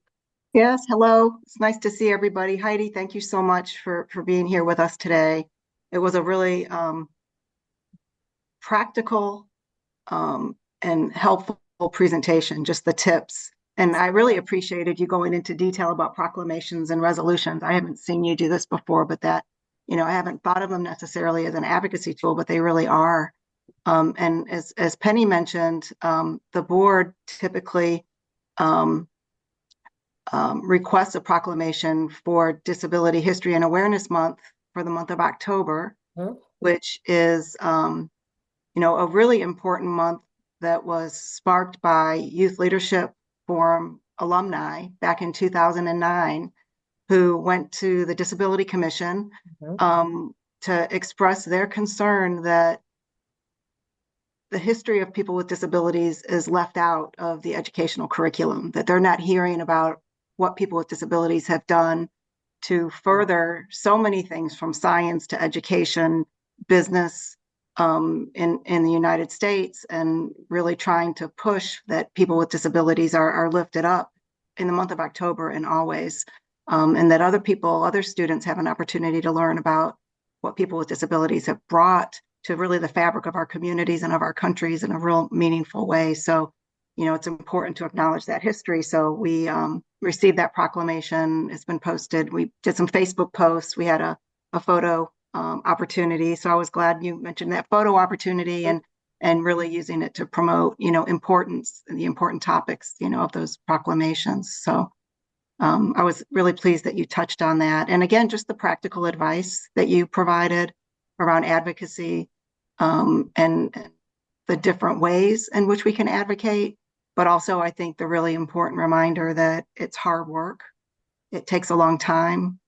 Yes, hello. It's nice to see everybody. Heidi, thank you so much for being here with us today. It was a really practical and helpful presentation, just the tips. And I really appreciated you going into detail about proclamations and resolutions. I haven't seen you do this before, but that, I haven't thought of them necessarily as an advocacy tool, but they really are. And as Penny mentioned, the board typically requests a proclamation for Disability History and Awareness Month for the month of October, which is, a really important month that was sparked by Youth Leadership Forum alumni back in 2009, who went to the Disability Commission to express their concern that the history of people with disabilities is left out of the educational curriculum, that they're not hearing about what people with disabilities have done to further so many things from science to education, business in the United States, and really trying to push that people with disabilities are lifted up in the month of October and always, and that other students have an opportunity to learn about what people with disabilities have brought to really the fabric of our communities and of our countries in a real meaningful way. So, it's important to acknowledge that history. So we received that proclamation. It's been posted. We did some Facebook posts. We had a photo opportunity. So I was glad you mentioned that photo opportunity. And and really using it to promote, the important topics, of those proclamations. So I was really pleased that you touched on that. And again, just the practical advice that you provided around advocacy, and the different ways in which we can advocate. But also, I think the really important reminder that it's hard work. It takes a long time.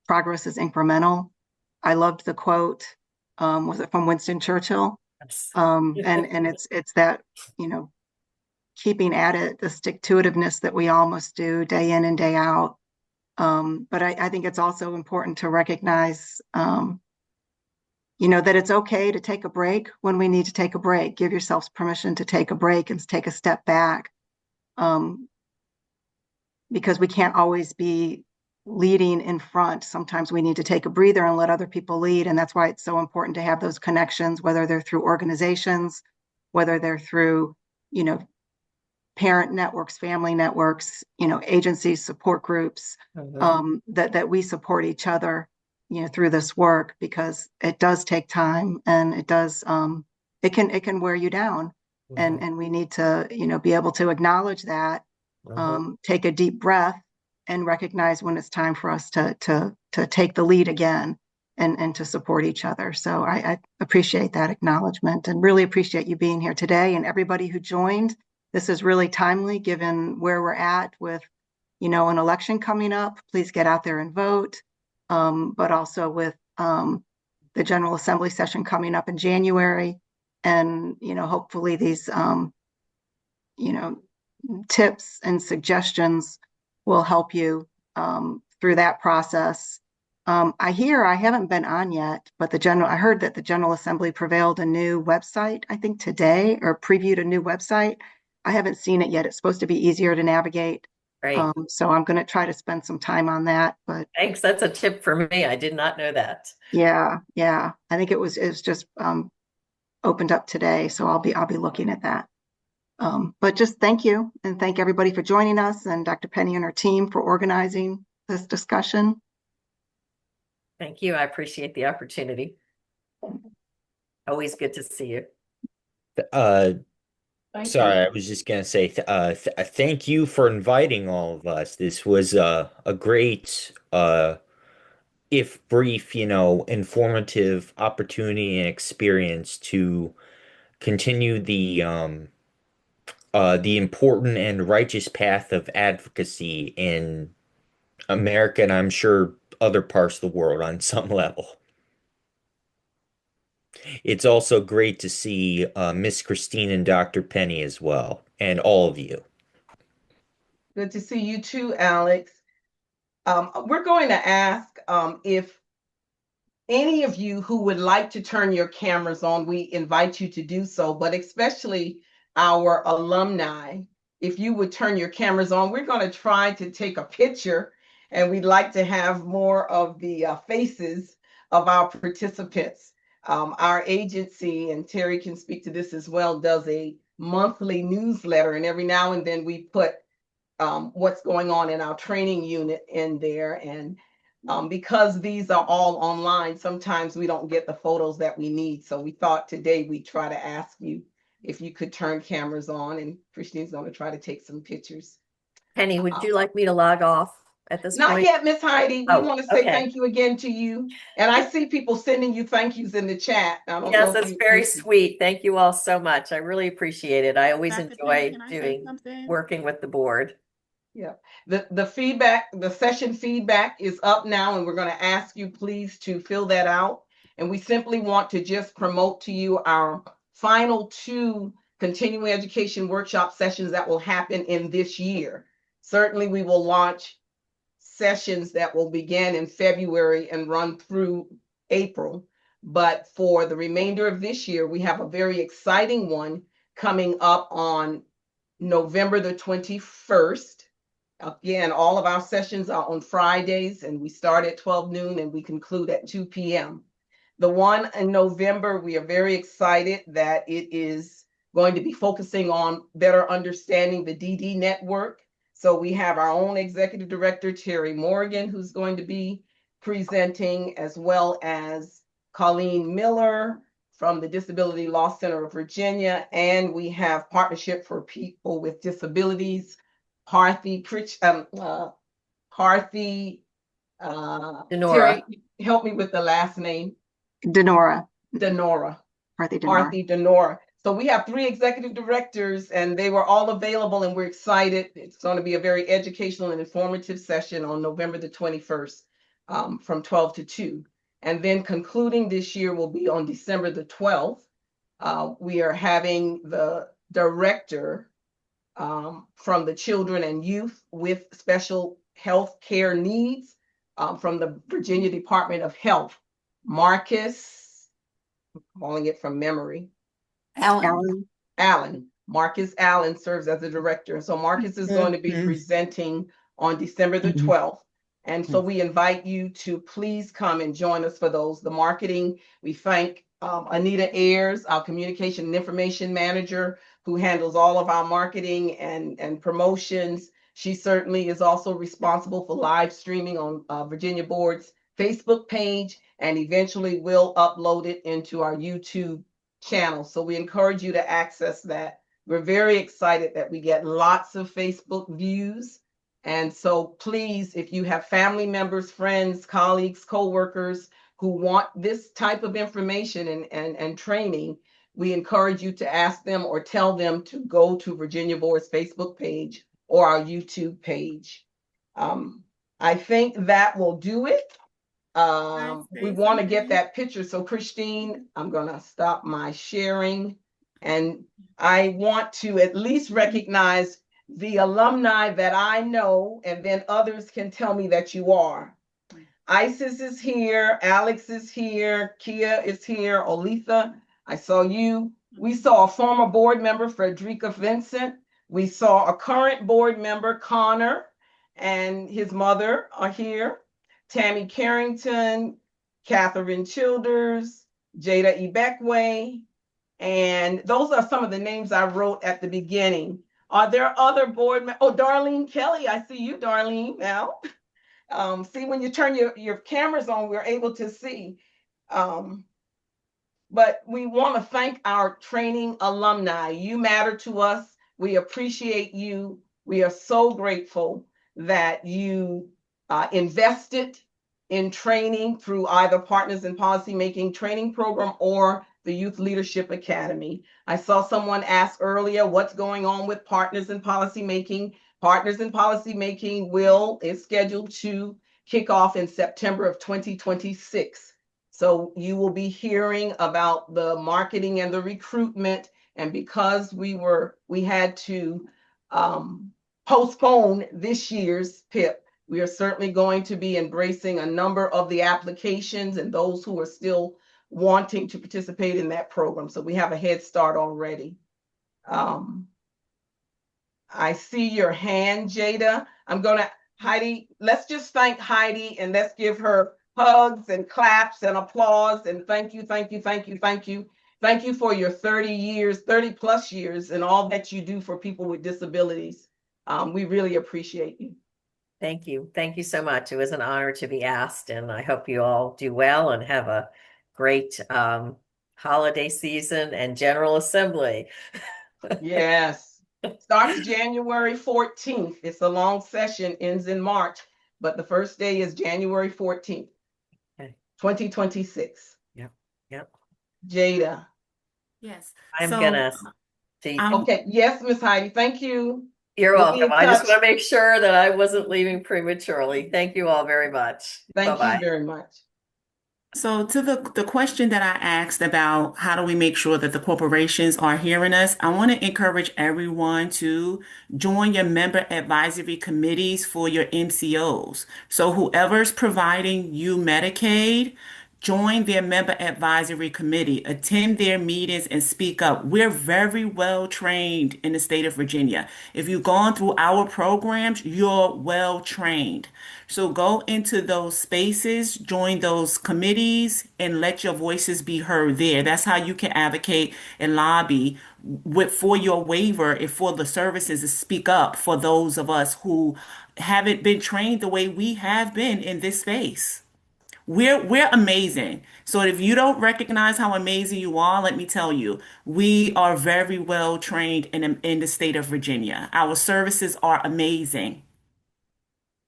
Progress is incremental. I loved the quote. Was it from Winston Churchill? Yes. And it's that, keeping at it, the stick-to-itiveness that we all must do day in and day out. But I think it's also important to recognize, that it's okay to take a break when we need to take a break. Give yourselves permission to take a break and take a step back, because we can't always be leading in front. Sometimes we need to take a breather and let other people lead. And that's why it's so important to have those connections, whether they're through organizations, whether they're through, parent networks, family networks, agencies, support groups, that we support each other, through this work, because it does take time, and it does, it can wear you down. And we need to, be able to acknowledge that, take a deep breath, and recognize when it's time for us to take the lead again, and to support each other. So I appreciate that acknowledgement, and really appreciate you being here today, and everybody who joined. This is really timely given where we're at with, an election coming up. Please get out there and vote. But also with the General Assembly session coming up in January. And, hopefully these, tips and suggestions will help you through that process. I haven't been on yet, but I heard that the General Assembly prevailed a new website, I think today, or previewed a new website. I haven't seen it yet. It's supposed to be easier to navigate. Right. So I'm going to try to spend some time on that. But Thanks. That's a tip for me. I did not know that. yeah. I think it was just opened up today, so I'll be looking at that. But just thank you, and thank everybody for joining us, and Dr. Penny and her team for organizing this discussion. Thank you. I appreciate the opportunity. Always good to see you. Sorry, I was just gonna say thank you for inviting all of us. This was a great, if brief, informative opportunity and experience to continue the important and righteous path of advocacy in America, and I'm sure other parts of the world on some level. It's also great to see Miss Christine and Dr. Penny as well, and all of you. Good to see you too, Alex. We're going to ask if any of you who would like to turn your cameras on, we invite you to do so, but especially our alumni, if you would turn your cameras on. We're going to try to take a picture, and we'd like to have more of the faces of our participants. Our agency, and Terry can speak to this as well, does a monthly newsletter, and every now and then we put what's going on in our training unit in there. And because these are all online, sometimes we don't get the photos that we need. So we thought today we'd try to ask you if you could turn cameras on, and Christine's going to try to take some pictures. Penny, would you like me to log off at this Not point? yet, Miss Heidi. We want to say okay. Thank you again to you. And I see people sending you thank yous in the chat. I don't know Yes, if that's you- very sweet. Thank you all so much. I really appreciate it. I always Dr. enjoy Penny, can I say something? working with the board. Yeah, the feedback, the session feedback is up now, and we're going to ask you please to fill that out. And we simply want to just promote to you our final 2 continuing education workshop sessions that will happen in this year. Certainly we will launch sessions that will begin in February and run through April. But for the remainder of this year, we have a very exciting one coming up on November the 21st. Again, all of our sessions are on Fridays, and we start at 12 noon and we conclude at 2 p.m. The one in November, we are very excited that it is going to be focusing on better understanding the DD network. So we have our own executive director, Terry Morgan, who's going to be presenting, as well as Colleen Miller from the Disability Law Center of Virginia, and we have Partnership for People with Disabilities, Harthy, Denora. Terry, help me with the last name. Denora. Denora. Harthy Denora. Harthy Denora. So we have 3 executive directors, and they were all available, and we're excited. It's going to be a very educational and informative session on November the 21st from 12 to 2. And then concluding this year will be on December the 12th. We are having the director from the Children and Youth with Special Health Care Needs from the Virginia Department of Health, Marcus, I'm calling it from memory. Allen. Marcus Allen serves as the director. So Marcus is going to be presenting on December the 12th. And so we invite you to please come and join us for those. The marketing, we thank Anita Ayers, our communication and information manager, who handles all of our marketing and promotions. She certainly is also responsible for live streaming on Virginia Board's Facebook page, and eventually will upload it into our YouTube channel. So we encourage you to access that. We're very excited that we get lots of Facebook views. And so please, if you have family members, friends, colleagues, coworkers who want this type of information and training, we encourage you to ask them or tell them to go to Virginia Board's Facebook page or our YouTube page. I think that will do it. We want to get that picture. So Christine, I'm going to stop my sharing, and I want to at least recognize the alumni that I know, and then others can tell me that you are. Isis is here, Alex is here, Kia is here, Olitha, I saw you. We saw a former board member, Frederica Vincent. We saw a current board member, Connor, and his mother are here. Tammy Carrington, Catherine Childers, Jada Ibekwe, and those are some of the names I wrote at the beginning. Are there other board members? Oh, Darlene Kelly, I see you, Darlene, now. See, when you turn your cameras on, we're able to see. But we want to thank our training alumni. You matter to us. We appreciate you. We are so grateful that you invested in training through either Partners in Policymaking training program or the Youth Leadership Academy. I saw someone ask earlier, what's going on with Partners in Policymaking? Partners in Policymaking is scheduled to kick off in September of 2026. So you will be hearing about the marketing and the recruitment. And because we had to postpone this year's PIP, we are certainly going to be embracing a number of the applications and those who are still wanting to participate in that program. So we have a head start already. I see your hand, Jada. Heidi, let's just thank Heidi and let's give her hugs and claps and applause and thank you, thank you, thank you, thank you. Thank you for your 30 plus years and all that you do for people with disabilities. We really appreciate you. Thank you. Thank you so much. It was an honor to be asked, and I hope you all do well and have a great holiday season and General Assembly. Yes. Starts January 14th. It's a long session, ends in March, but the first day is January 14th, okay. 2026. Yep. Jada. Yes. I'm gonna see. Okay. Yes, Miss Heidi. Thank you. You're welcome. I just want to make sure that I wasn't leaving prematurely. Thank you all very much. Thank you very much. So to the question that I asked about how do we make sure that the corporations are hearing us, I want to encourage everyone to join your member advisory committees for your MCOs. So whoever's providing you Medicaid, join their member advisory committee, attend their meetings and speak up. We're very well trained in the state of Virginia. If you've gone through our programs, you're well trained. So go into those spaces, join those committees, and let your voices be heard there. That's how you can advocate and lobby for your waiver and for the services to speak up for those of us who haven't been trained the way we have been in this space. we're amazing. So if you don't recognize how amazing you are, let me tell you, we are very well trained in the state of Virginia. Our services are amazing.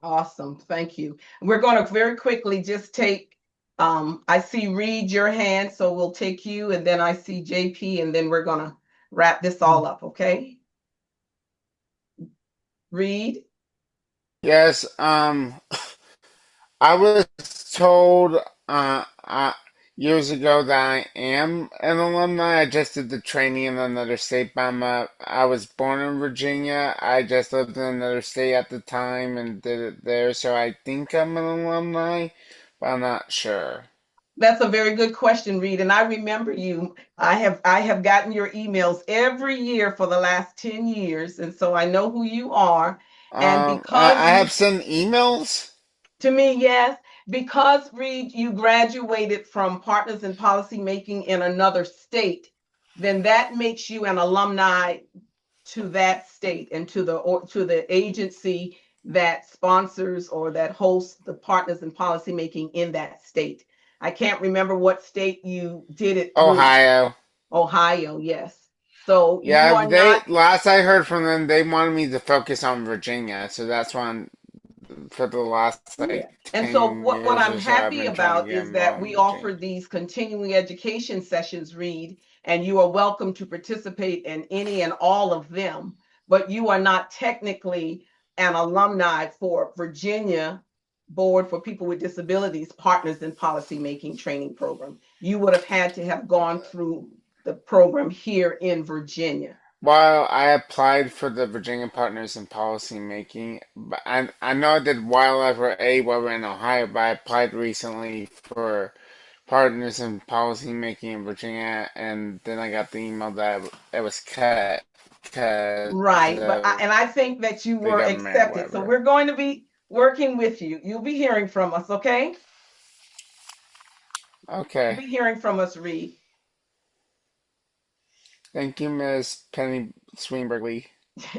Awesome. Thank you. We're going to very quickly just take, I see Reed, your hand, so we'll take you, and then I see JP, and then we're going to wrap this all up, okay? Reed? Yes, I was told years ago that I am an alumni. I just did the training in another state, but I was born in Virginia. I just lived in another state at the time and did it there, so I think I'm an alumni, but I'm not sure. That's a very good question, Reed. And I remember you. I have gotten your emails every year for the last 10 years. And so I know who you are. And because I have sent emails. to me, yes, because Reed, you graduated from Partners in Policy Making in another state, then that makes you an alumni to that state and to the agency that sponsors or that hosts the Partners in Policy Making in that state. I can't remember what state you did it through. Ohio. Ohio, yes. So you Yeah, are not. last I heard from them, they wanted me to focus on Virginia, so that's why for the last Yeah. like And so 10 what years I'm or so, I've happy been trying to about get is that involved we in Virginia. offer these continuing education sessions, Reed, and you are welcome to participate in any and all of them, but you are not technically an alumni for Virginia Board for People with Disabilities Partners in Policy Making Training Program. You would have had to have gone through the program here in Virginia. Well, I applied for the Virginia Partners in Policy Making, but I know I did wildlife for A while we're in Ohio, but I applied recently for Partners in Policy Making in Virginia, and then I got the email that it was cut because Right, of and I think that you the were government or accepted. So whatever. we're going to be working with you. You'll be hearing from us, okay? You'll Okay. be hearing from us, Reed. Thank you, Miss Penny Swinburne.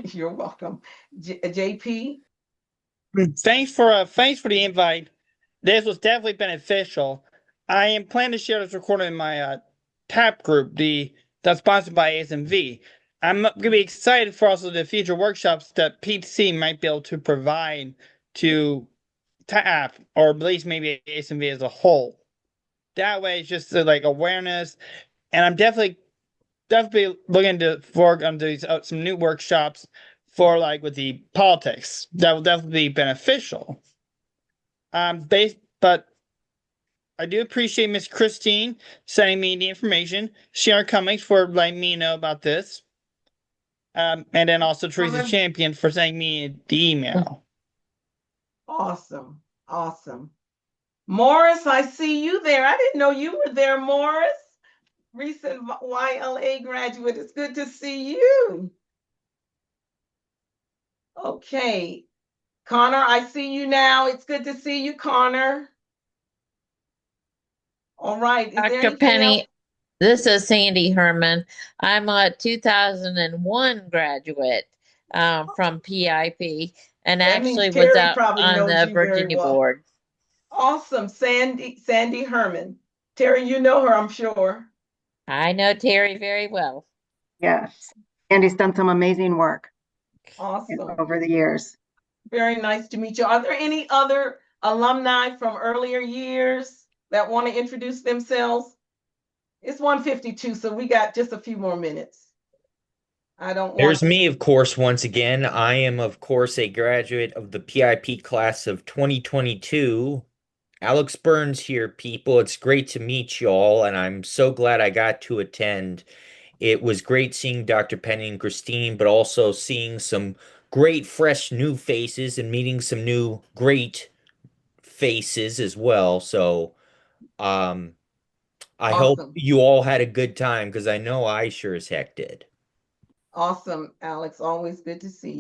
You're welcome. JP? Thanks for the invite. This was definitely beneficial. I am planning to share this recording in my TAP group, that's sponsored by ASMV. I'm gonna be excited for also the future workshops that PTC might be able to provide to TAP, or at least maybe ASMV as a whole. That way, it's just like awareness, and I'm definitely looking to work on these some new workshops for like with the politics. That will definitely be beneficial. But I do appreciate Miss Christine sending me the information, Sharon Cummings for letting me know about this, and then also Teresa Champion for sending me the email. Awesome. Awesome. Morris, I see you there. I didn't know you were there, Morris. Recent YLA graduate. It's good to see you. Okay. Connor, I see you now. It's good to see you, Connor. All right. Is there Dr. anything Penny, else? this is Sandy Herman. I'm a 2001 graduate from PIP and That means actually was Terry out probably on knows the you very Virginia well. board. Awesome. Sandy Herman. Terry, you know her, I'm sure. I know Terry very well. Yes. Andy's done some amazing work Awesome. over the years. Very nice to meet you. Are there any other alumni from earlier years that want to introduce themselves? It's 1:52, so we got just a few more minutes. There's me, of course, once again. I am, of course, a graduate of the PIP class of 2022. Alex Burns here, people. It's great to meet y'all, and I'm so glad I got to attend. It was great seeing Dr. Penny and Christine, but also seeing some great, fresh, new faces and meeting some new, great faces as well. So, I hope Awesome. you all had a good time because I know I sure as heck did. Awesome, Alex. Always good to see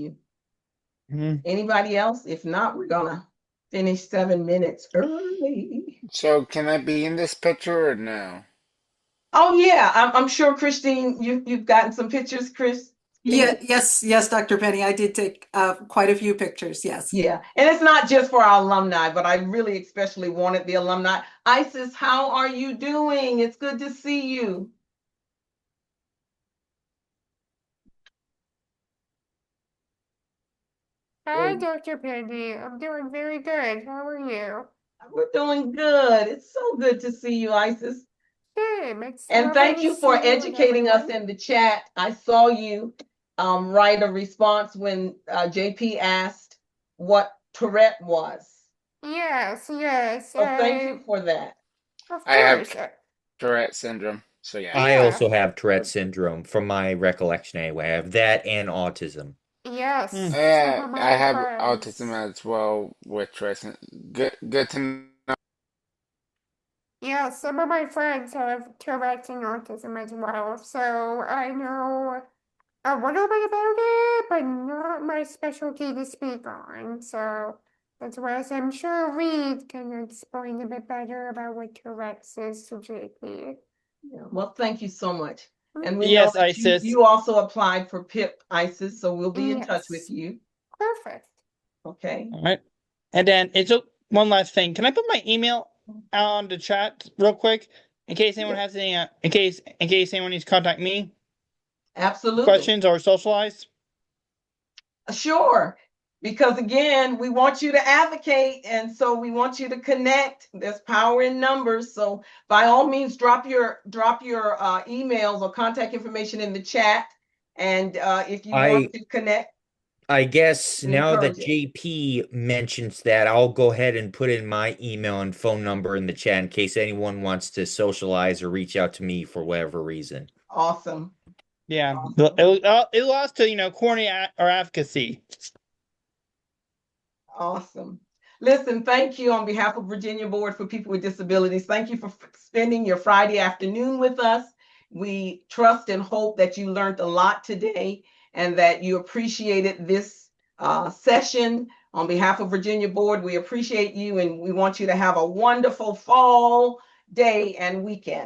you. Anybody else? If not, we're gonna finish 7 minutes early. So can I be in this picture or no? Oh yeah, I'm sure Christine, you've gotten some pictures, Chris. Yeah, yes, Dr. Penny, I did take quite a few pictures, yes. Yeah, and it's not just for our alumni, but I really especially wanted the alumni. Isis, how are you doing? It's good to see you. Hi, Dr. Penny. I'm doing very good. How are you? We're doing good. It's so good to see you, Isis. Same. It's And lovely thank to you for see you and educating us everyone. in the chat. I saw you write a response when JP asked what Tourette was. Yes, yes. So thank you for that. Of I have course. Tourette syndrome, so yeah. I Yeah. also have Tourette syndrome from my recollection anyway. I have that and autism. Yes. Hmm. Some of I my have autism friends. as well with Tourette syndrome. Good to know. Yeah, some of my friends have Tourette's and autism as well. So I know a little bit about it, but not my specialty to speak on. So that's why I'm sure Reed can explain a bit better about what Tourette's is to JP. Yeah, well, thank you so much. And we know Yes, that Isis. you also applied for PIP, Isis, so we'll be in touch with Yes. you. Perfect. Okay. All right. And then one last thing. Can I put my email on the chat real quick in case anyone has any in case anyone needs to contact me, Absolutely. questions or socialize? Sure. Because again, we want you to advocate, and so we want you to connect. There's power in numbers. So by all means, drop your emails or contact information in the chat. And if you want to connect, I guess we now that encourage it. JP mentions that, I'll go ahead and put in my email and phone number in the chat in case anyone wants to socialize or reach out to me for whatever reason. Awesome. Yeah, Awesome. it lost to coordinate our advocacy. Awesome. Listen, thank you on behalf of Virginia Board for People with Disabilities. Thank you for spending your Friday afternoon with us. We trust and hope that you learned a lot today and that you appreciated this session. On behalf of Virginia Board, we appreciate you and we want you to have a wonderful fall day and weekend.